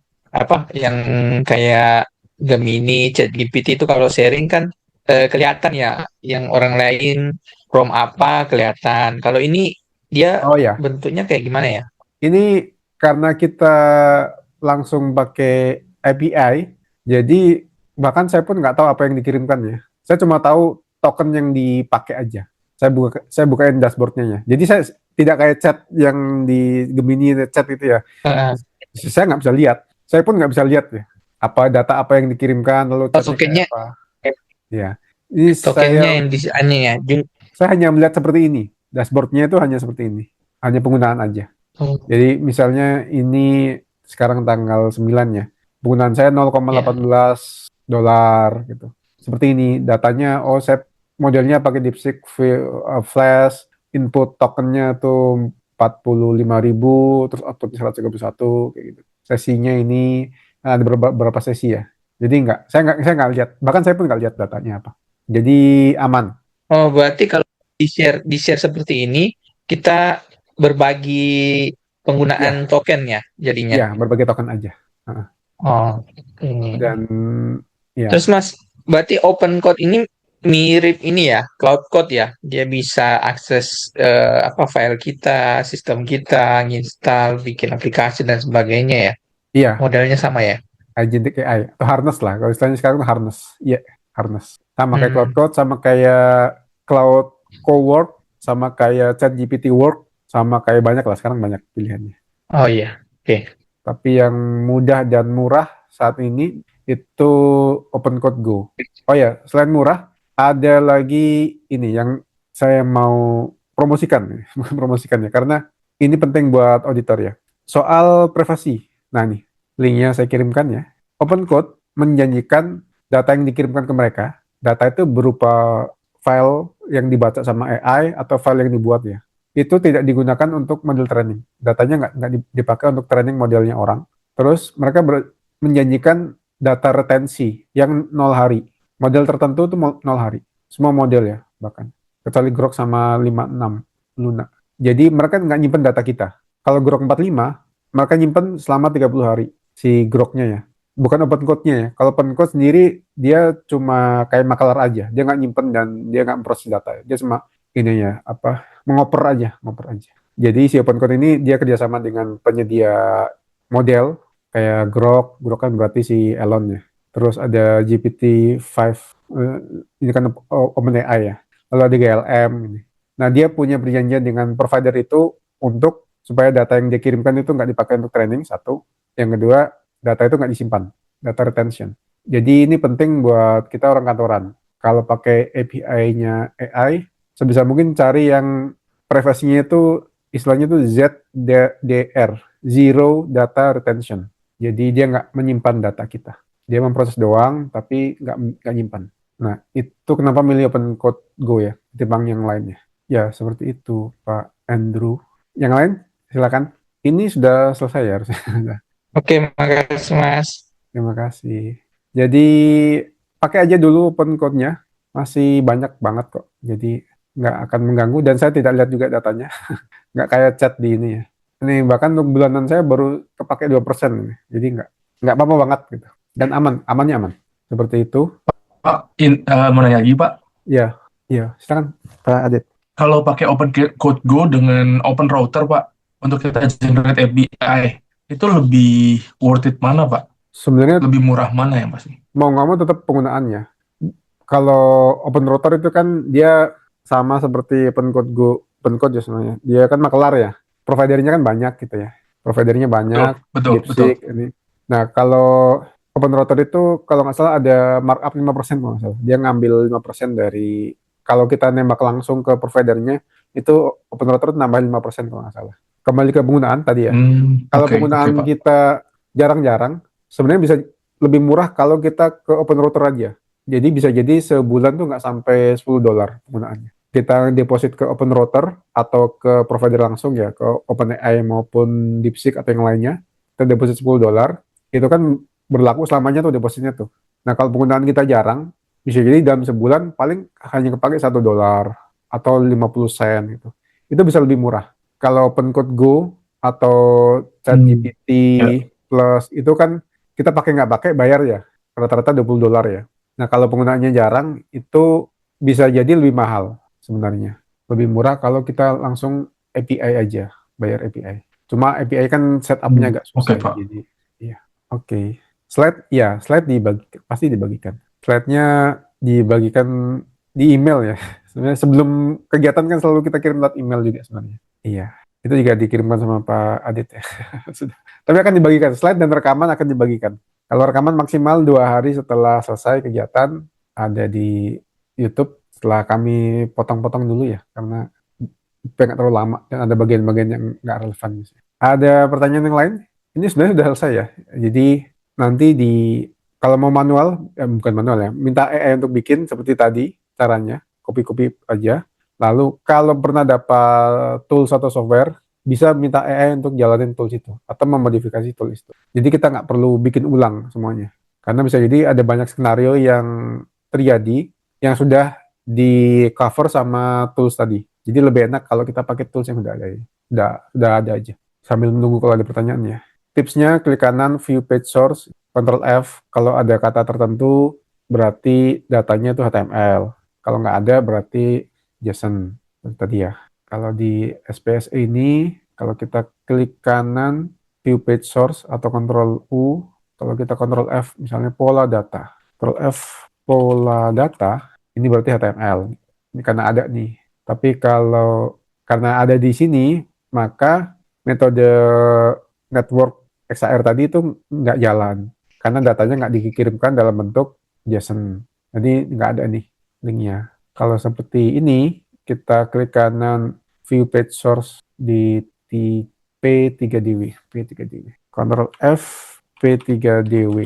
yang kayak Gemini, ChatGPT itu kalau sharing kan kelihatan ya, yang orang lain from apa kelihatan. Kalau ini dia bentuknya kayak gimana ya? Ini karena kita langsung pakai API, jadi bahkan saya pun nggak tahu apa yang dikirimkan ya. Saya cuma tahu token yang dipakai aja. Saya bukain dashboardnya ya. Jadi saya tidak kayak chat yang di Gemini chat itu ya. Saya nggak bisa lihat. Saya pun nggak bisa lihat ya. Apa data apa yang dikirimkan lalu tokennya apa. Ya. Ini tokennya yang di aneh ya. Saya hanya melihat seperti ini. Dashboardnya itu hanya seperti ini. Hanya penggunaan aja. Jadi misalnya ini sekarang tanggal 9 ya. Penggunaan saya $0,18 gitu. Seperti ini datanya. Saya modelnya pakai DeepSeek Flash, input tokennya tuh 45.000, terus outputnya 131 kayak gitu. Sesinya ini ada beberapa sesi ya. Jadi saya nggak lihat. Bahkan saya pun nggak lihat datanya apa. Jadi aman. Oh, berarti kalau di share seperti ini kita berbagi penggunaan token ya jadinya. Ya, berbagi token aja. Ini. Dan ya. Terus Mas, berarti open code ini mirip ini ya, cloud code ya. Dia bisa akses file kita, sistem kita, install, bikin aplikasi dan sebagainya ya. Iya. Modelnya sama ya. Agentic AI atau harness lah. Kalau istilahnya sekarang itu harness. Iya, harness. Sama kayak cloud code, sama kayak cloud cowork, sama kayak ChatGPT work, sama kayak banyak lah sekarang banyak pilihannya. Oh iya, oke. Tapi yang mudah dan murah saat ini itu OpenCode Go. Oh ya, selain murah, ada lagi ini yang saya mau promosikan, bukan promosikan ya, karena ini penting buat auditor ya. Soal privasi. Nah nih, linknya saya kirimkan ya. OpenCode menjanjikan data yang dikirimkan ke mereka, data itu berupa file yang dibaca sama AI atau file yang dibuat ya. Itu tidak digunakan untuk model training. Datanya nggak dipakai untuk training modelnya orang. Terus mereka menjanjikan data retensi yang 0 hari. Model tertentu itu 0 hari. Semua model ya bahkan. Kecuali Grok sama 56 Luna. Jadi mereka nggak nyimpen data kita. Kalau Grok 45, mereka nyimpen selama 30 hari si Groknya ya. Bukan open code-nya ya. Kalau open code sendiri dia cuma kayak makalar aja. Dia nggak nyimpen dan dia nggak memproses data. Dia cuma ini ya apa ngoper aja. Jadi si open code ini dia kerjasama dengan penyedia model kayak Grok kan berarti si Elon ya. Terus ada GPT-5, ini kan OpenAI ya. Lalu ada GLM ini. Nah dia punya perjanjian dengan provider itu untuk supaya data yang dia kirimkan itu nggak dipakai untuk training, satu. Yang kedua, data itu nggak disimpan, data retention. Jadi ini penting buat kita orang kantoran. Kalau pakai API-nya AI, sebisa mungkin cari yang privasinya itu istilahnya itu ZDR, Zero Data Retention. Jadi dia nggak menyimpan data kita. Dia memproses doang, tapi nggak nyimpan. Nah, itu kenapa milih Open Code Go ya, ketimbang yang lainnya. Ya, seperti itu, Pak Andrew. Yang lain, silakan. Ini sudah selesai ya harusnya. Oke, makasih Mas. Terima kasih. Jadi, pakai aja dulu Open Code-nya. Masih banyak banget kok. Jadi, nggak akan mengganggu. Dan saya tidak lihat juga datanya. Nggak kayak chat di ini ya. Ini bahkan untuk bulanan saya baru kepake 2% ini. Jadi nggak apa-apa banget gitu. Dan amannya aman. Seperti itu. Pak, mau nanya lagi Pak, Iya, silakan Pak Adit. kalau pakai Open Code Go dengan Open Router Pak, untuk kita generate API, itu lebih worth it mana Pak? Sebenarnya Lebih murah mana yang pasti? mau nggak mau tetap penggunaannya. Kalau Open Router itu kan dia sama seperti Open Code Go, Open Code ya sebenarnya. Dia kan makelar ya. Providernya kan banyak gitu ya. Providernya banyak, Betul. DeepSeek ini. Nah, kalau Open Router itu kalau nggak salah ada markup 5% kalau nggak salah. Dia ngambil 5% dari kalau kita nembak langsung ke providernya itu Open Router nambah 5% kalau nggak salah. Kembali ke penggunaan tadi ya. Kalau Oke, penggunaan Pak. kita jarang-jarang, sebenarnya bisa lebih murah kalau kita ke Open Router aja. Jadi bisa jadi sebulan tuh nggak sampai $10 penggunaannya. Kita deposit ke Open Router atau ke provider langsung ya, ke OpenAI maupun DeepSeek atau yang lainnya, kita deposit $10, itu kan berlaku selamanya tuh depositnya tuh. Nah kalau penggunaan kita jarang, bisa jadi dalam sebulan paling hanya kepake $1 atau 50 sen gitu. Itu bisa lebih murah. Kalau OpenCode Go atau ChatGPT Ya. Plus itu kan kita pakai nggak pakai bayar ya, rata-rata $20 ya. Nah kalau penggunaannya jarang itu bisa jadi lebih mahal sebenarnya. Lebih murah kalau kita langsung API aja, bayar API. Cuma API kan setupnya agak susah, Oke, Pak. jadi iya. Oke. Slide pasti dibagikan. Slide-nya dibagikan di email ya. Sebenarnya sebelum kegiatan kan selalu kita kirim lewat email juga sebenarnya. Iya. Itu juga dikirimkan sama Pak Adit ya. Sudah. Tapi akan dibagikan, slide dan rekaman akan dibagikan. Kalau rekaman maksimal 2 hari setelah selesai kegiatan, ada di YouTube setelah kami potong-potong dulu ya, karena supaya nggak terlalu lama dan ada bagian-bagian yang nggak relevan. Ada pertanyaan yang lain? Ini sebenarnya sudah selesai ya. Jadi nanti kalau mau manual, bukan manual ya, minta AI untuk bikin seperti tadi caranya, copy-copy aja. Lalu kalau pernah dapat tools atau software, bisa minta AI untuk jalanin tools itu atau memodifikasi tools itu. Jadi kita nggak perlu bikin ulang semuanya. Karena bisa jadi ada banyak skenario yang terjadi yang sudah di cover sama tools tadi. Jadi lebih enak kalau kita pakai tools yang sudah ada aja. Sambil menunggu kalau ada pertanyaannya. Tipsnya klik kanan view page source, Ctrl F. Kalau ada kata tertentu berarti datanya itu HTML. Kalau nggak ada berarti JSON tadi ya. Kalau di SPS ini, kalau kita klik kanan view page source atau Ctrl U, kalau kita Ctrl F misalnya pola data. Ctrl F pola data, ini berarti HTML. Ini karena ada nih. Tapi karena ada di sini, maka metode network XAR tadi itu nggak jalan karena datanya nggak dikirimkan dalam bentuk JSON. Jadi nggak ada nih linknya. Kalau seperti ini, kita klik kanan view page source di P3DW, P3DW. Ctrl F, P3DW.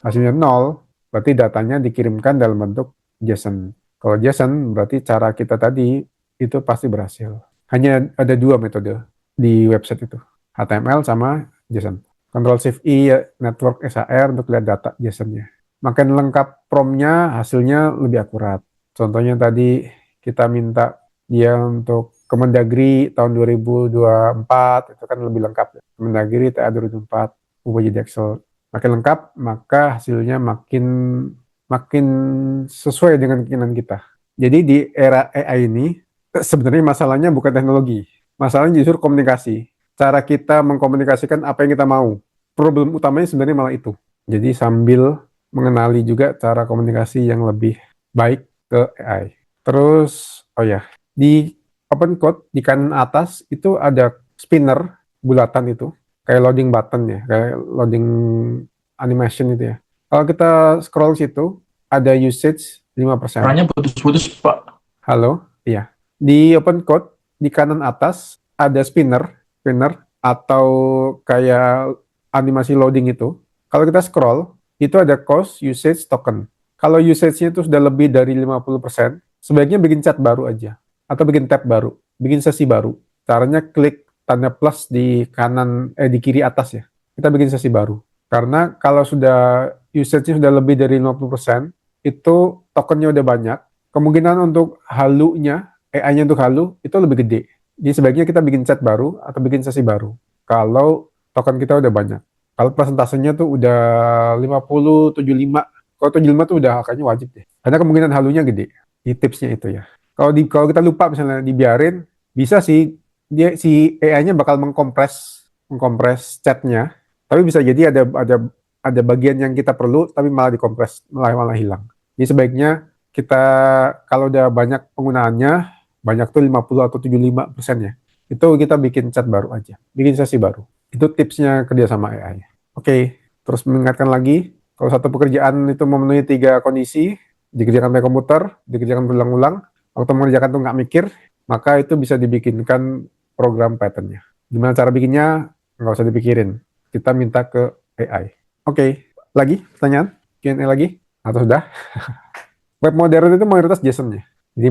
Hasilnya 0, berarti datanya dikirimkan dalam bentuk JSON. Kalau JSON, berarti cara kita tadi itu pasti berhasil. Hanya ada dua metode di website itu, HTML sama JSON. Ctrl Shift I network XAR untuk lihat data JSON-nya. Makin lengkap prompt-nya, hasilnya lebih akurat. Contohnya tadi kita minta dia untuk Kemendagri tahun 2024, itu kan lebih lengkap. Kemendagri TA 2024, ubah jadi Excel. Makin lengkap, maka hasilnya makin sesuai dengan keinginan kita. Jadi di era AI ini, sebenarnya masalahnya bukan teknologi. Masalahnya justru komunikasi. Cara kita mengkomunikasikan apa yang kita mau. Problem utamanya sebenarnya malah itu. Jadi sambil mengenali juga cara komunikasi yang lebih baik ke AI. Terus, di OpenCode di kanan atas itu ada spinner bulatan itu, kayak loading button ya, kayak loading animation itu ya. Kalau kita scroll situ, ada usage 5%. Suaranya putus-putus, Pak. Halo, iya. Di OpenCode di kanan atas ada spinner atau kayak animasi loading itu. Kalau kita scroll, itu ada cost, usage, token. Kalau usage-nya itu sudah lebih dari 50%, sebaiknya bikin chat baru aja. Atau bikin tab baru, bikin sesi baru. Caranya klik tanda plus di di kiri atas ya. Kita bikin sesi baru. Karena kalau sudah usage-nya sudah lebih dari 50%, itu tokennya udah banyak. Kemungkinan untuk halunya, AI-nya untuk halu, itu lebih gede. Jadi sebaiknya kita bikin chat baru atau bikin sesi baru. Kalau token kita udah banyak. Kalau persentasenya tuh udah 50, 75. Kalau 75 tuh udah kayaknya wajib deh. Karena kemungkinan halunya gede. Ini tipsnya itu ya. Kalau kita lupa misalnya dibiarin, bisa sih si AI-nya bakal mengkompres chatnya, tapi bisa jadi ada bagian yang kita perlu tapi malah dikompres, malah hilang. Jadi sebaiknya kita kalau udah banyak penggunaannya, banyak tuh 50 atau 75% ya, itu kita bikin chat baru aja, bikin sesi baru. Itu tipsnya kerja sama AI. Oke, terus mengingatkan lagi, kalau satu pekerjaan itu memenuhi 3 kondisi, dikerjakan pakai komputer, dikerjakan berulang-ulang, waktu mengerjakan tuh nggak mikir, maka itu bisa dibikinkan program Python-nya. Gimana cara bikinnya? Nggak usah dipikirin. Kita minta ke AI. Oke, lagi pertanyaan? Q&A lagi? Atau sudah? Web modern itu mayoritas JSON-nya. Jadi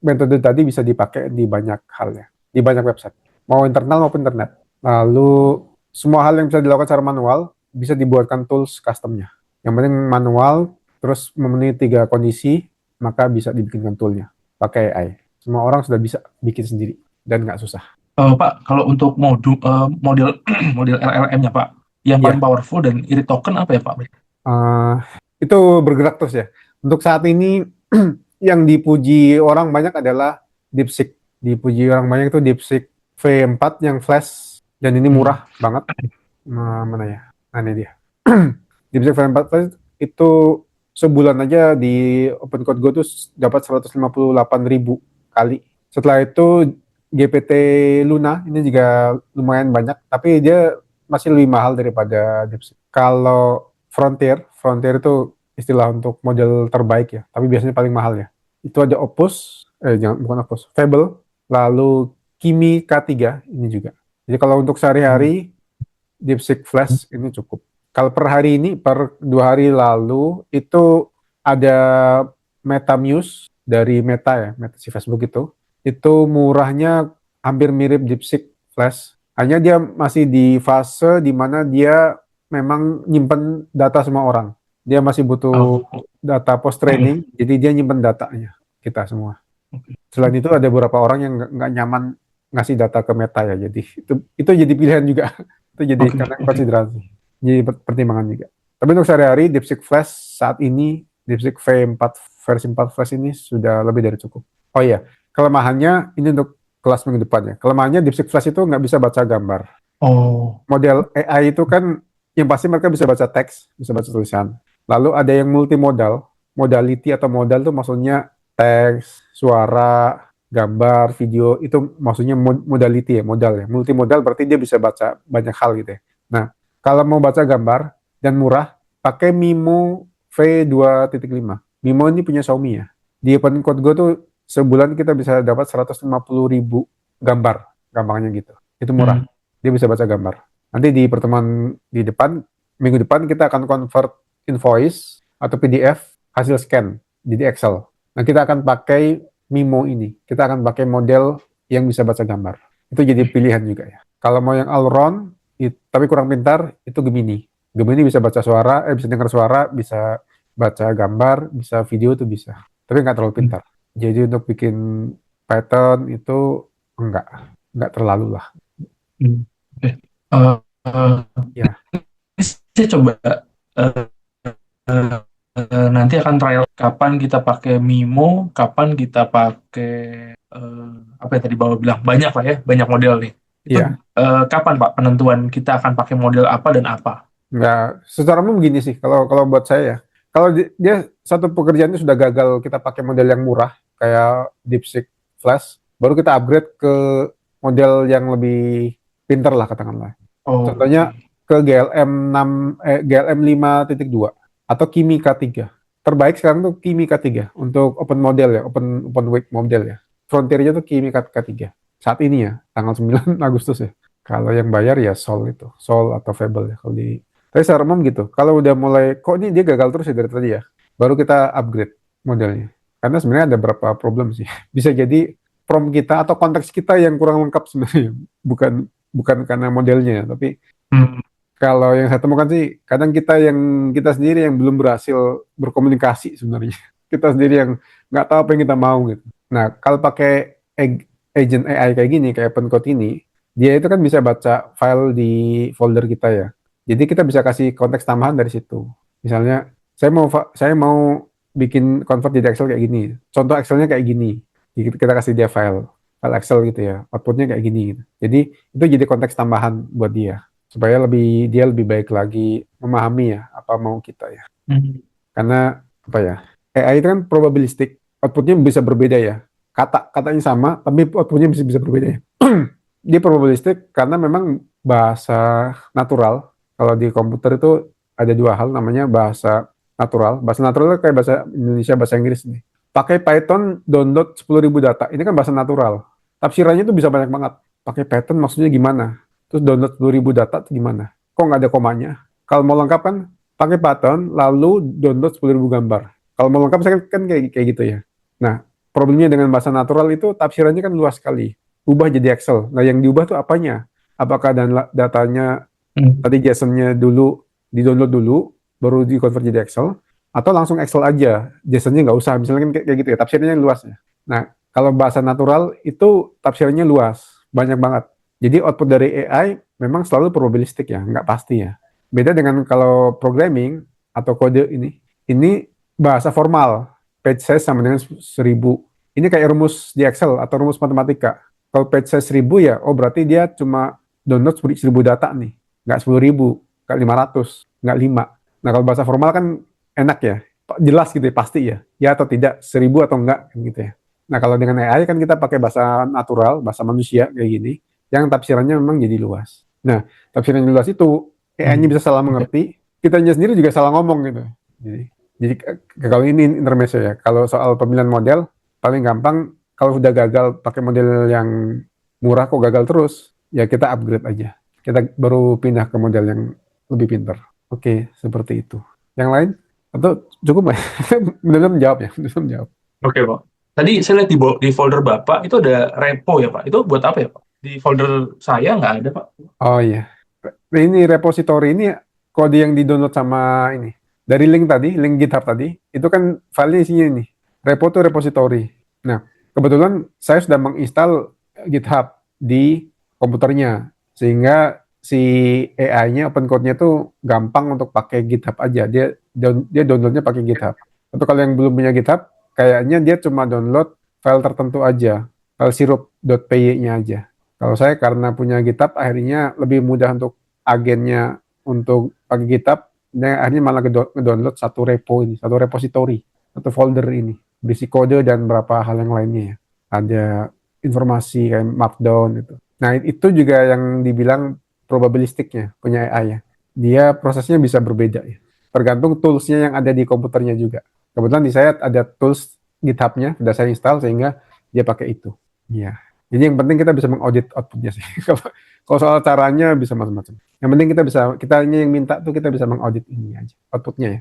metode tadi bisa dipakai di banyak hal ya, di banyak website. Mau internal maupun internet. Lalu, semua hal yang bisa dilakukan secara manual, bisa dibuatkan tools custom-nya. Yang penting manual, terus memenuhi 3 kondisi, maka bisa dibikinkan toolnya pakai AI. Semua orang sudah bisa bikin sendiri dan nggak susah. Pak, kalau untuk model LLM-nya, Pak, yang paling powerful dan irit token apa ya, Pak? Itu bergerak terus ya. Untuk saat ini yang dipuji orang banyak adalah DeepSeek. Dipuji orang banyak itu DeepSeek V4 yang flash dan ini murah banget. Mana ya? Nah, ini dia. DeepSeek V4 flash itu sebulan aja di OpenCode Go tuh dapat 158.000 kali. Setelah itu GPT Luna ini juga lumayan banyak, tapi dia masih lebih mahal daripada DeepSeek. Kalau Frontier itu istilah untuk model terbaik ya, tapi biasanya paling mahal ya. Itu ada bukan Opus, Fable, lalu Kimi K3 ini juga. Jadi kalau untuk sehari-hari DeepSeek Flash ini cukup. Kalau per hari ini, per 2 hari lalu, itu ada MetaMuse dari Meta si Facebook itu murahnya hampir mirip DeepSeek Flash. Hanya dia masih di fase di mana dia memang nyimpen data semua orang. Dia masih butuh data post-training, jadi dia nyimpen datanya, kita semua. Selain itu ada beberapa orang yang nggak nyaman ngasih data ke Meta ya, jadi itu jadi pilihan juga. Itu jadi karena konsiderasi. Jadi pertimbangan juga. Tapi untuk sehari-hari DeepSeek Flash saat ini DeepSeek V4 versi 4 Flash ini sudah lebih dari cukup. Oh iya, kelemahannya ini untuk kelas minggu depan ya. Kelemahannya DeepSeek Flash itu nggak bisa baca gambar. Model AI itu kan yang pasti mereka bisa baca teks, bisa baca tulisan. Lalu ada yang multimodal, modality atau modal itu maksudnya teks, suara, gambar, video, itu maksudnya modality ya, modal ya. Multimodal berarti dia bisa baca banyak hal gitu ya. Nah, kalau mau baca gambar dan murah, pakai Mimo V2.5. Mimo ini punya Xiaomi ya. Di Open Code Go tuh sebulan kita bisa dapat 150.000 gambar, gampangnya gitu. Itu murah. Dia bisa baca gambar. Nanti di pertemuan di depan, minggu depan kita akan convert invoice atau PDF hasil scan jadi Excel. Nah, kita akan pakai Mimo ini. Kita akan pakai model yang bisa baca gambar. Itu jadi pilihan juga ya. Kalau mau yang all round, tapi kurang pintar, itu Gemini. Gemini bisa baca suara, bisa dengar suara, bisa baca gambar, bisa video itu bisa. Tapi nggak terlalu pintar. Jadi untuk bikin Python itu nggak terlalu lah. Oke. Eh, eh, Ya. saya coba eh, nanti akan trial kapan kita pakai Mimo, kapan kita pakai apa yang tadi Bapak bilang, banyak lah ya, banyak model nih. Itu Iya. kapan Pak penentuan kita akan pakai model apa dan apa? Nggak, secara umum gini sih, kalau kalau buat saya ya, kalau dia satu pekerjaan itu sudah gagal, kita pakai model yang murah, kayak DeepSeek Flash, baru kita upgrade ke model yang lebih pinter lah katakanlah. Oh, Contohnya ke GLM 5.2 atau Kimi K3. Terbaik sekarang tuh Kimi K3 untuk open model ya, open weight model ya. Frontiernya tuh Kimi K3. Saat ini ya, tanggal 9 Agustus ya. Kalau yang bayar ya Sol itu, Sol atau Fable ya kalau di. Tapi secara umum gitu. Kalau udah mulai kok ini dia gagal terus ya dari tadi ya, baru kita upgrade modelnya. Karena sebenarnya ada beberapa problem sih. Bisa jadi prompt kita atau konteks kita yang kurang lengkap sebenarnya, bukan bukan karena modelnya, tapi hmm, kalau yang saya temukan sih, kadang kita sendiri yang belum berhasil berkomunikasi sebenarnya. Kita sendiri yang nggak tahu apa yang kita mau gitu. Nah, kalau pakai agent AI kayak gini, kayak OpenCode ini, dia itu kan bisa baca file di folder kita ya. Jadi kita bisa kasih konteks tambahan dari situ. Misalnya, saya mau bikin convert jadi Excel kayak gini. Contoh Excelnya kayak gini. Jadi kita kasih dia file Excel gitu ya. Outputnya kayak gini gitu. Jadi itu jadi konteks tambahan buat dia supaya dia lebih baik lagi memahami ya apa mau kita ya. Karena apa ya, AI itu kan probabilistik, outputnya bisa berbeda ya. Katanya sama, tapi outputnya bisa berbeda ya. Dia probabilistik karena memang bahasa natural. Kalau di komputer itu ada dua hal, namanya bahasa natural. Bahasa natural itu kayak bahasa Indonesia, bahasa Inggris nih. Pakai Python download 10.000 data. Ini kan bahasa natural. Tafsirannya itu bisa banyak banget. Pakai Python maksudnya gimana? Terus download 10.000 data itu gimana? Kok nggak ada komanya? Kalau mau lengkap kan pakai Python, lalu download 10.000 gambar. Kalau mau lengkap saya kan kayak gitu ya. Nah, problemnya dengan bahasa natural itu tafsirannya kan luas sekali. Ubah jadi Excel. Nah, yang diubah tuh apanya? Apakah datanya tadi JSON-nya dulu di-download dulu, baru di-convert jadi Excel, atau langsung Excel aja, JSON-nya nggak usah. Misalnya kan kayak gitu ya, tafsirnya luas ya. Nah, kalau bahasa natural itu tafsirnya luas, banyak banget. Jadi output dari AI memang selalu probabilistik ya, nggak pasti ya. Beda dengan kalau programming atau kode ini bahasa formal, page size sama dengan 1.000. Ini kayak rumus di Excel atau rumus matematika. Kalau page size 1.000 ya, oh berarti dia cuma download 1.000 data nih, nggak 10.000, nggak 500, nggak 5. Nah kalau bahasa formal kan enak ya, jelas gitu ya, pasti ya atau tidak, 1.000 atau enggak gitu ya. Nah kalau dengan AI kan kita pakai bahasa natural, bahasa manusia kayak gini, yang tafsirannya memang jadi luas. Nah, tafsirannya luas itu AI-nya bisa salah mengerti, kitanya sendiri juga salah ngomong gitu. Jadi kalau ini intermezzo ya. Kalau soal pemilihan model, paling gampang kalau sudah gagal pakai model yang murah kok gagal terus, ya kita upgrade aja. Kita baru pindah ke model yang lebih pintar. Oke, seperti itu. Yang lain? Atau cukup ya? Benar-benar menjawab ya? Benar-benar menjawab. Oke, Pak. Tadi saya lihat di folder Bapak itu ada repo ya, Pak. Itu buat apa ya, Pak? Di folder saya nggak ada, Pak. Oh iya. Ini repository ini kode yang di-download sama ini. Dari link GitHub tadi, itu kan filenya isinya ini. Repo itu repository. Nah, kebetulan saya sudah menginstal GitHub di komputernya. Sehingga si AI-nya, open code-nya tuh gampang untuk pakai GitHub aja. Dia downloadnya pakai GitHub. Tapi kalau yang belum punya GitHub, kayaknya dia cuma download file tertentu aja. File sirup.py-nya aja. Kalau saya karena punya GitHub, akhirnya lebih mudah untuk agennya untuk pakai GitHub, dan akhirnya malah ngedownload satu repo ini, satu repository, satu folder ini, berisi kode dan beberapa hal yang lainnya ya. ada informasi kayak Markdown itu. Nah, itu juga yang dibilang probabilistiknya punya AI ya. Dia prosesnya bisa berbeda ya. Tergantung toolsnya yang ada di komputernya juga. Kebetulan di saya ada tools GitHub-nya, sudah saya install sehingga dia pakai itu. Iya. Jadi yang penting kita bisa mengaudit outputnya sih. Kalau soal caranya bisa macam-macam. Yang penting kita hanya yang minta tuh kita bisa mengaudit ini aja, outputnya ya.